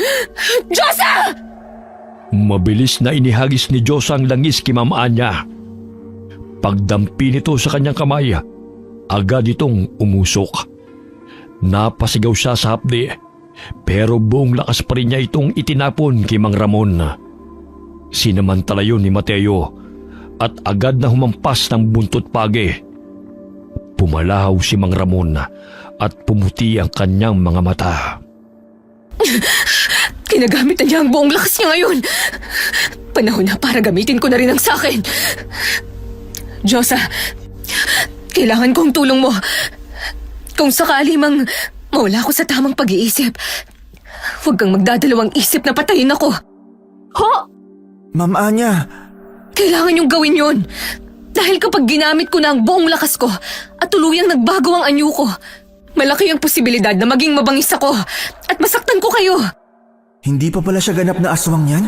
Diyosa! Mabilis na inihagis ni Diyosa ang langis kay Ma'am Anya. Pagdampi nito sa kanyang kamay, agad itong umusok. Napasigaw siya sa hapdi, pero buong lakas pa rin niya itong itinapon kay Mang Ramon. Sinamantala yun ni Mateo at agad na humampas ng buntot pagi. Pumalahaw si Mang Ramon at pumuti ang kanyang mga mata. Ginagamit na niya ang buong lakas niya ngayon. Panahon na para gamitin ko na rin ang sakin. Diyosa, kailangan ko ang tulong mo. Kung sakali mang mawala ko sa tamang pag-iisip, huwag kang magdadalawang isip na patayin ako. Ho! Ma'am Anya, Kailangan yung gawin yon. Dahil kapag ginamit ko na ang buong lakas ko at tuluyang nagbago ang anyo ko, malaki ang posibilidad na maging mabangis ako at masaktan ko kayo. hindi pa pala siya ganap na aswang yan?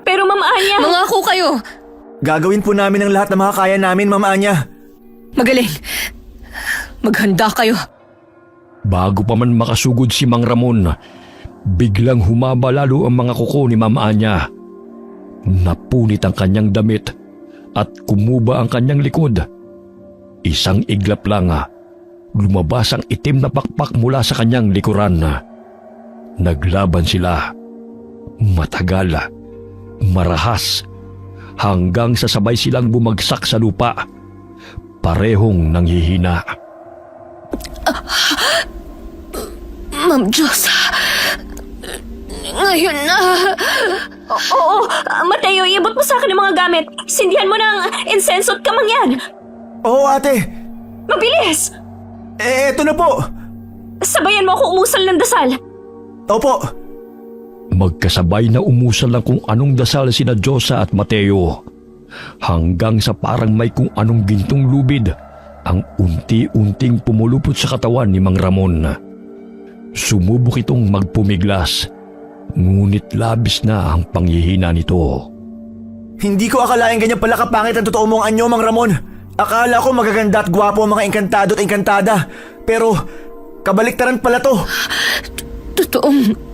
Pero Ma'am Anya... Mangako kayo. Gagawin po namin ang lahat na makakaya namin, Ma'am Anya. Magaling. Maghanda kayo. Bago pa man makasugod si Mang Ramon, biglang humaba lalo ang mga kuko ni Ma'am Anya. Napunit ang kanyang damit at kumuba ang kanyang likod. Isang iglap lang, lumabas ang itim na pakpak mula sa kanyang likuran. Naglaban sila. Matagal, marahas, hanggang sa sabay silang bumagsak sa lupa. Parehong nanghihina. Ma'am Diyosa, ngayon na. Oo, Mateo, iabot mo sa akin ang mga gamit. Sindihan mo ng insenso at kamangyan. Oo, ate. Mabilis! Eto na po. Sabayan mo ako umusal ng dasal. Opo. Magkasabay na umusal lang kung anong dasal sina Diyosa at Mateo, hanggang sa parang may kung anong gintong lubid ang unti-unting pumulupot sa katawan ni Mang Ramon. Sumubok itong magpumiglas, ngunit labis na ang panghihina nito. Hindi ko akalain ganyan pala kapangit ang totoo mong anyo, Mang Ramon. Akala ko magaganda at gwapo ang mga engkantado at engkantada. Pero kabaliktaran pala to. Totoong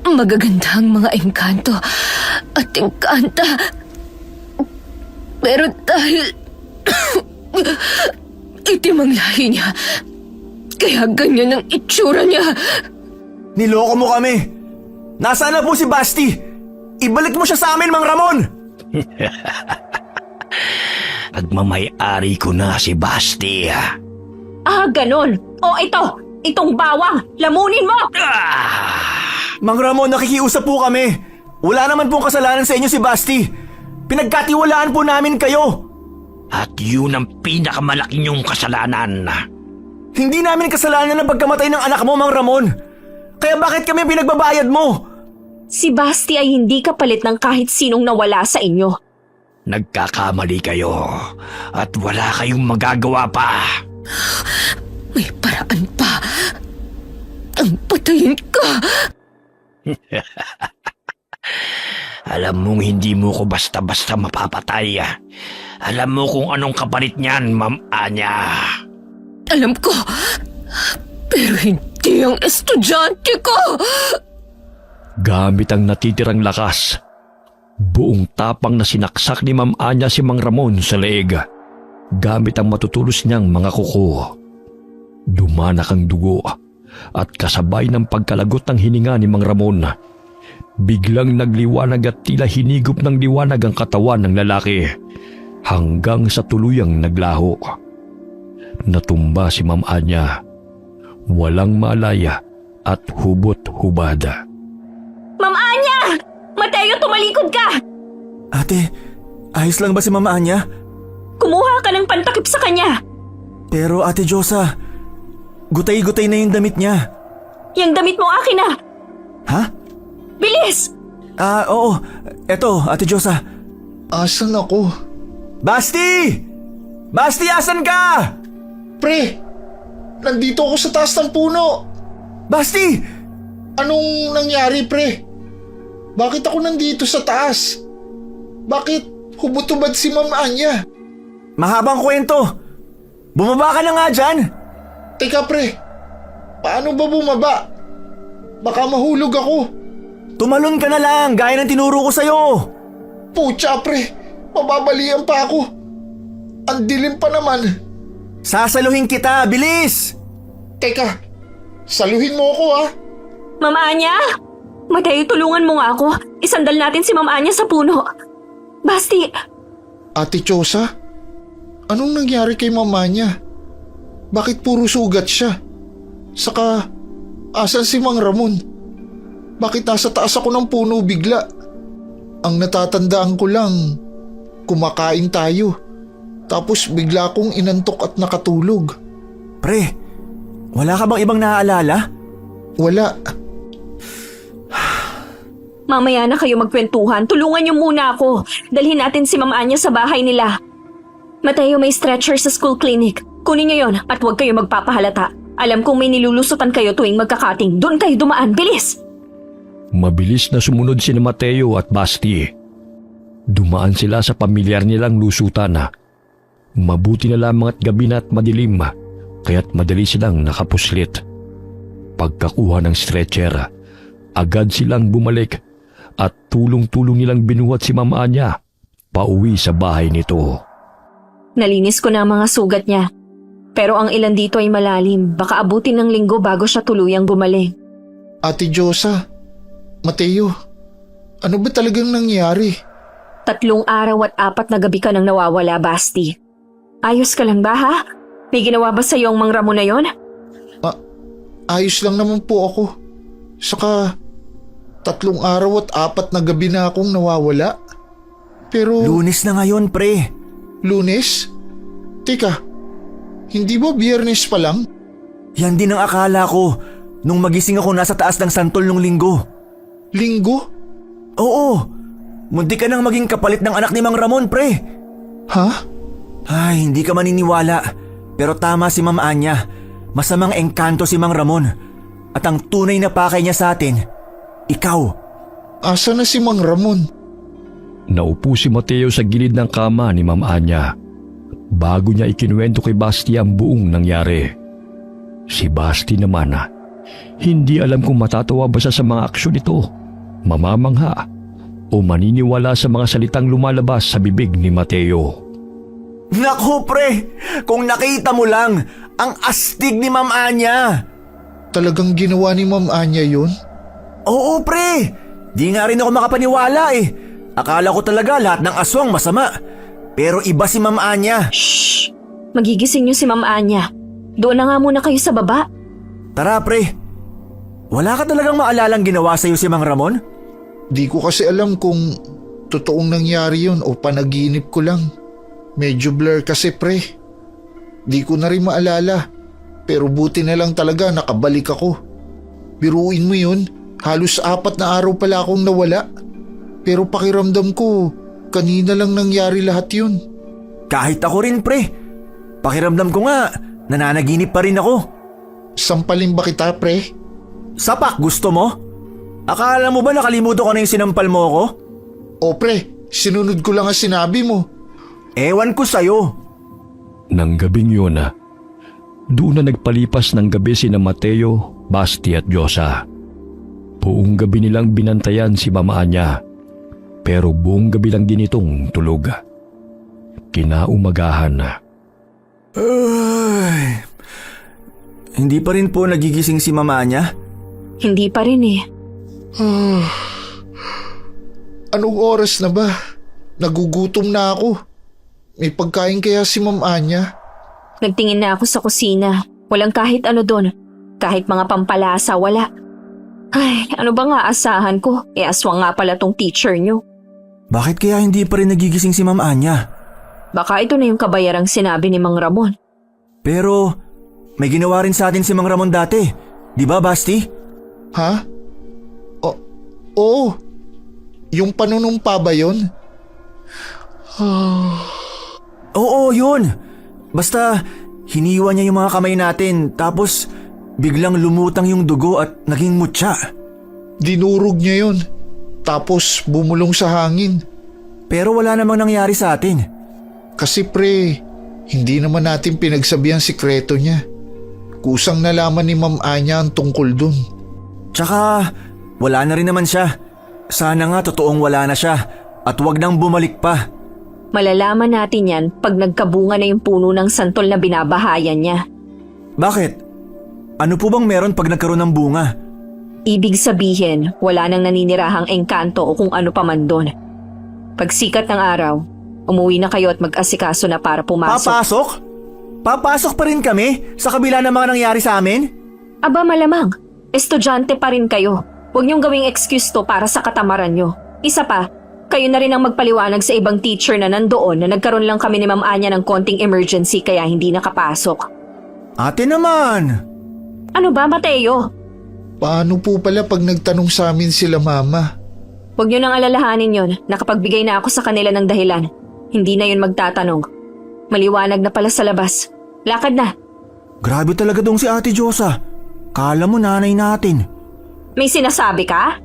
magaganda ang mga engkanto at engkanta. Pero dahil itim ang lahi niya, kaya ganyan ang itsura niya. Niloko mo kami. Nasaan na po si Basti? Ibalik mo siya sa amin, Mang Ramon! Pagmamay-ari ko na si Basti. Ganon. O itong bawang, lamunin mo! Mang Ramon, nakikiusap po kami. Wala naman pong kasalanan sa inyo si Basti. Pinagkatiwalaan po namin kayo. At yun ang pinakamalaki niyong kasalanan. Hindi namin kasalanan ang pagkamatay ng anak mo, Mang Ramon. Kaya bakit kami pinagbabayad mo? Si Basti ay hindi kapalit ng kahit sinong nawala sa inyo. Nagkakamali kayo at wala kayong magagawa pa. May paraan pa. Ang patayin ka. Alam mong hindi mo ko basta-basta mapapatay. Alam mo kung anong kapalit niyan, Ma'am Anya. Alam ko. Pero hindi ang estudyante ko. Gamit ang natitirang lakas, buong tapang na sinaksak ni Ma'am Anya si Mang Ramon sa leeg, gamit ang matutulos niyang mga kuko. Dumanak ang dugo at kasabay ng pagkalagot ng hininga ni Mang Ramon, biglang nagliwanag at tila hinigop ng liwanag ang katawan ng lalaki hanggang sa tuluyang naglaho. Natumba si Ma'am Anya, walang malaya at hubot-hubad. Ma'am Anya! Mateo, tumalikod ka! Ate, ayos lang ba si Mama Anya? Kumuha ka ng pantakip sa kanya. Pero Ate Diyosa, gutay-gutay na yung damit niya. Yang damit mo akin na. Ha? Bilis! Oo. Eto, Ate Diyosa. Asan ako? Basti! Basti, asan ka? Pre! Nandito ako sa taas ng puno! Basti! Anong nangyari, pre? Bakit ako nandito sa taas? Bakit hubot-hubad si Ma'am Anya? Mahabang kwento. Bumaba ka na nga dyan. Teka, pre. Paano ba bumaba? Baka mahulog ako. Tumalon ka na lang, gaya ng tinuro ko sa'yo. Pucha, pre. Mababalian pa ako. Ang dilim pa naman. Sasaluhin kita, bilis! Teka, Saluhin mo ako ah. Ma'am Anya! Mateo, tulungan mo nga ako. Isandal natin si Ma'am Anya sa puno. Basti, Ate Chosa, anong nangyari kay mama niya? Bakit puro sugat siya? Saka, asan si Mang Ramon? Bakit nasa taas ako ng puno bigla? Ang natatandaan ko lang, kumakain tayo. Tapos bigla akong inantok at nakatulog. Pre, wala ka bang ibang naaalala? Wala. mamaya na kayo magkwentuhan. Tulungan niyo muna ako. Dalhin natin si Ma'am Anya sa bahay nila. Mateo, may stretcher sa school clinic. Kunin niyo yon at huwag kayo magpapahalata. Alam kong may nilulusutan kayo tuwing magkakating. Doon kayo dumaan. Bilis! Mabilis na sumunod si Mateo at Basti. Dumaan sila sa pamilyar nilang lusutan na. Mabuti na lamang at gabi na at madilim, kaya't madali silang nakapuslit. Pagkakuha ng stretcher, agad silang bumalik at tulong-tulong nilang binuhat si Ma'am Anya pauwi sa bahay nito. Nalinis ko na ang mga sugat niya. Pero ang ilan dito ay malalim. Baka abutin ng linggo bago siya tuluyang gumaling. Ate Josa, Mateo, ano ba talagang nangyari? 3 araw at 4 na gabi ka nang nawawala, Basti. Ayos ka lang ba, ha? May ginawa ba sa'yo ang Mang Ramon na yon? Ayos lang naman po ako. Saka, 3 araw at 4 na gabi na akong nawawala. Pero, Lunes na ngayon, pre. Lunes? Teka, hindi ba Biyernes pa lang? Yan din ang akala ko nung magising ako nasa taas ng santol nung linggo. Linggo? Oo, munti ka nang maging kapalit ng anak ni Mang Ramon, pre. Ha? Ay, hindi ka maniniwala. Pero tama si Ma'am Anya. Masamang engkanto si Mang Ramon. At ang tunay na pakay niya sa atin, ikaw. Asa na si Mang Ramon? Naupo si Mateo sa gilid ng kama ni Ma'am Anya bago niya ikinuwento kay Basti ang buong nangyari. Si Basti naman, hindi alam kung matatawa ba siya sa mga aksyon nito, mamamangha o maniniwala sa mga salitang lumalabas sa bibig ni Mateo. Naku, pre! Kung nakita mo lang, ang astig ni Ma'am Anya! Talagang ginawa ni Ma'am Anya yun? Oo, pre! Di nga rin ako makapaniwala eh. Akala ko talaga lahat ng aswang masama. Pero iba si Ma'am Anya. Shh! Magigising niyo si Ma'am Anya. Doon na nga muna kayo sa baba. Tara, pre. Wala ka talagang maalalang ginawa sa'yo si Mang Ramon? Di ko kasi alam kung totoong nangyari yun o panaginip ko lang. Medyo blur kasi pre. Di ko na rin maalala. Pero buti na lang talaga nakabalik ako. Biruin mo yun, halos 4 na araw pala akong nawala. Pero pakiramdam ko, kanina lang nangyari lahat yun. Kahit ako rin, pre. Pakiramdam ko nga, nananaginip pa rin ako. Sampalin ba kita pre? Sapak, gusto mo? Akala mo ba nakalimutan ko na yung sinampal mo ako? O pre, sinunod ko lang ang sinabi mo. Ewan ko sa'yo. Nang gabing yun, doon na nagpalipas ng gabi sina Mateo, Basti at Josa. Buong gabi nilang binantayan si Mama Anya, pero buong gabi lang din itong tulog. Kinaumagahan na. Ay, hindi pa rin po nagigising si Mama Anya? Hindi pa rin eh. Anong oras na ba? Nagugutom na ako. May pagkain kaya si Ma'am Anya? Nagtingin na ako sa kusina. Walang kahit ano doon. Kahit mga pampalasa, wala. Ay, ano ba nga asahan ko? Aswang nga pala tong teacher nyo. Bakit kaya hindi pa rin nagigising si Ma'am Anya? Baka ito na yung kabayarang sinabi ni Mang Ramon. Pero may ginawa rin sa atin si Mang Ramon dati. Di ba, Basti? Ha? Oo. Yung panunumpa ba yun? Oo, yun. Basta hiniwa niya yung mga kamay natin tapos biglang lumutang yung dugo at naging mutya. Dinurog niya yun. Tapos bumulong sa hangin. Pero wala namang nangyari sa atin. Kasi pre, hindi naman natin pinagsabihan sikreto niya. Kusang nalaman ni Ma'am Anya ang tungkol dun. Tsaka wala na rin naman siya. Sana nga totoong wala na siya at wag nang bumalik pa. Malalaman natin yan pag nagkabunga na yung puno ng santol na binabahayan niya. Bakit? Ano po bang meron pag nagkaroon ng bunga? Ibig sabihin, wala nang naninirahang engkanto o kung ano pa man doon. Pag sikat ng araw, umuwi na kayo at mag-asikaso na para pumasok. Papasok? Papasok pa rin kami sa kabila ng mga nangyari sa amin? Aba malamang, estudyante pa rin kayo. Huwag niyong gawing excuse to para sa katamaran niyo. Isa pa, kayo na rin ang magpaliwanag sa ibang teacher na nandoon na nagkaroon lang kami ni Ma'am Anya ng konting emergency kaya hindi nakapasok. Ate naman! Ano ba, Mateo? Paano po pala pag nagtanong sa amin sila mama? Huwag niyo nang alalahanin yon. Nakapagbigay na ako sa kanila ng dahilan. Hindi na yun magtatanong. Maliwanag na pala sa labas. Lakad na. Grabe talaga dong si Ate Josa. Kala mo nanay natin. May sinasabi ka?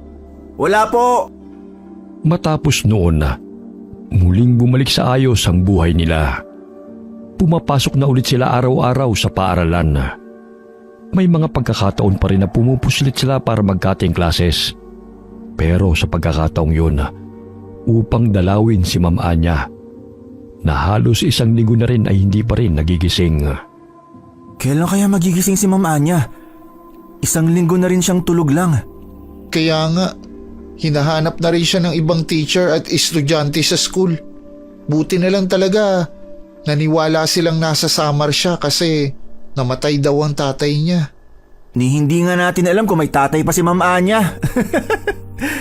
Wala po! Matapos noon na, muling bumalik sa ayos ang buhay nila. Pumapasok na ulit sila araw-araw sa paaralan. May mga pagkakataon pa rin na pumupuslit sila para mag-cutting classes. Pero sa pagkakataong yun, upang dalawin si Ma'am Anya, na halos 1 linggo na rin ay hindi pa rin nagigising. Kailan kaya magigising si Ma'am Anya? 1 linggo na rin siyang tulog lang. Kaya nga, hinahanap na rin siya ng ibang teacher at estudyante sa school. Buti na lang talaga, naniwala silang nasa summer siya kasi namatay daw ang tatay niya. Ni hindi nga natin alam kung may tatay pa si Ma'am Anya.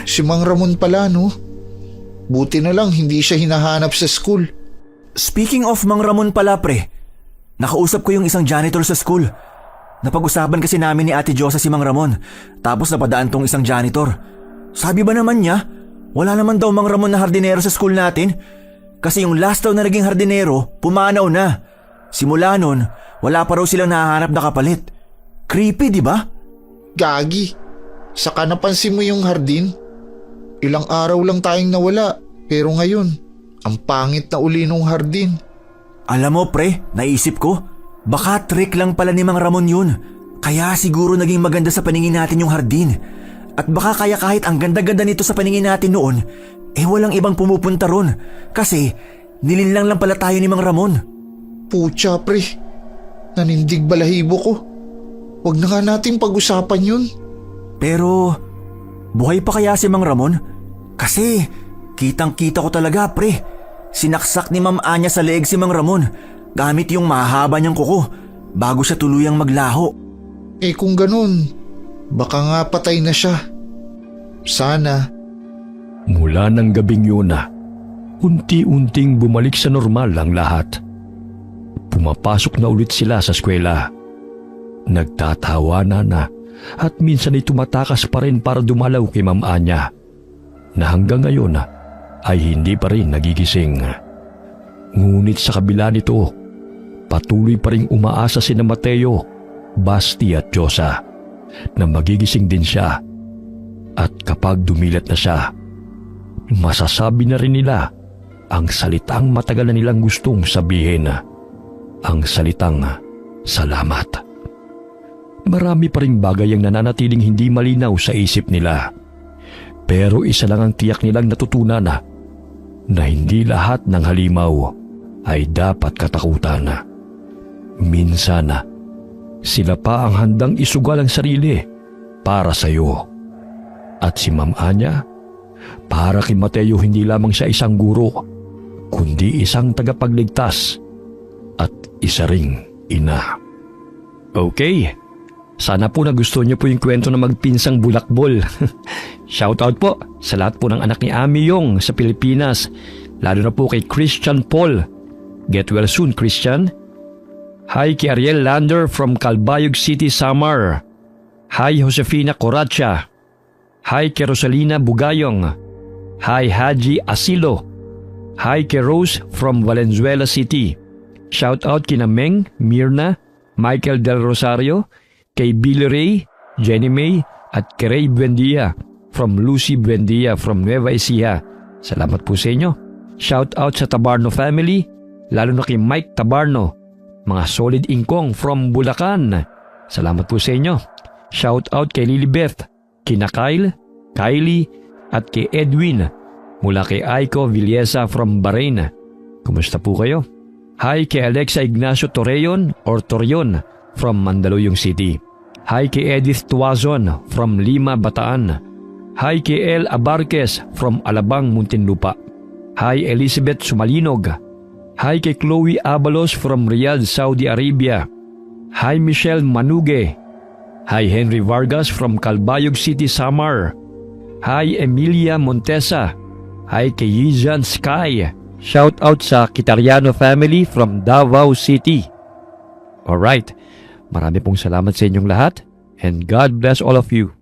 Si Mang Ramon pala, no? Buti na lang hindi siya hinahanap sa school. Speaking of Mang Ramon pala pre, nakausap ko yung isang janitor sa school. Napag-usapan kasi namin ni Ate Josa si Mang Ramon, tapos napadaan tong isang janitor. Sabi ba naman niya, wala naman daw Mang Ramon na hardinero sa school natin? Kasi yung last daw na naging hardinero, pumanaw na. Simula nun, wala pa raw silang nahahanap na kapalit. Creepy, di ba? Gagi, saka napansin mo yung hardin? Ilang araw lang tayong nawala, pero ngayon, ang pangit na uli nung hardin. Alam mo pre, naisip ko, baka trick lang pala ni Mang Ramon yun. Kaya siguro naging maganda sa paningin natin yung hardin. At baka kaya kahit ang ganda-ganda nito sa paningin natin noon, walang ibang pumupunta ron. Kasi nilinlang lang pala tayo ni Mang Ramon. Pucha pre, nanindig balahibo ko. Huwag na nga nating pag-usapan yun. Pero buhay pa kaya si Mang Ramon? Kasi kitang-kita ko talaga pre. Sinaksak ni Ma'am Anya sa leeg si Mang Ramon gamit yung mahaba niyang kuko bago siya tuluyang maglaho. Kung ganun, baka nga patay na siya. Sana. Mula ng gabing yun na, unti-unting bumalik sa normal ang lahat. Pumapasok na ulit sila sa eskwela. Nagtatawanan na at minsan ay tumatakas pa rin para dumalaw kay Ma'am Anya na hanggang ngayon ay hindi pa rin nagigising. Ngunit sa kabila nito, patuloy pa rin umaasa sina Mateo, Basti at Josa na magigising din siya. At kapag dumilat na siya, masasabi na rin nila ang salitang matagal na nilang gustong sabihin, ang salitang salamat. Marami pa ring bagay ang nananatiling hindi malinaw sa isip nila. Pero isa lang ang tiyak nilang natutunan na hindi lahat ng halimaw ay dapat katakutan. Minsan, sila pa ang handang isugal ang sarili para sa iyo. At si Ma'am Anya, para kay Mateo hindi lamang siya isang guro, kundi isang tagapagligtas at isa ring ina. Okay, sana po nagustuhan niyo po yung kwento na magpinsang bulakbol. Shoutout po sa lahat po ng anak ni Ami Yong sa Pilipinas, lalo na po kay Christian Paul. Get well soon, Christian. Hi kay Ariel Lander from Calbayog City, Samar. Hi Josefina Coracha. Hi kay Rosalina Bugayong. Hi Haji Asilo. Hi kay Rose from Valenzuela City. Shoutout kina Meng, Mirna, Michael Del Rosario, kay Billy Ray, Jenny May at kay Ray Buendia from Lucy Buendia from Nueva Ecija. Salamat po sa inyo. Shoutout sa Tabarno family, lalo na kay Mike Tabarno, mga solid ingkong from Bulacan. Salamat po sa inyo. Shoutout kay Lilibeth, kina Kyle, Kylie at kay Edwin mula kay Aiko Villesa from Bahrain. Kumusta po kayo? Hi kay Alexa Ignacio Torreon or Torion from Mandaluyong City. Hi kay Edith Tuazon from Lima, Bataan. Hi kay El Abarques from Alabang, Muntinlupa. Hi Elizabeth Sumalinog. Hi kay Chloe Abalos from Riyadh, Saudi Arabia. Hi Michelle Manuge. Hi Henry Vargas from Calbayog City, Samar. Hi Emilia Montesa. Hi kay Yizan Sky. Shout out sa Kitariano family from Davao City. Alright, marami pong salamat sa inyong lahat and God bless all of you.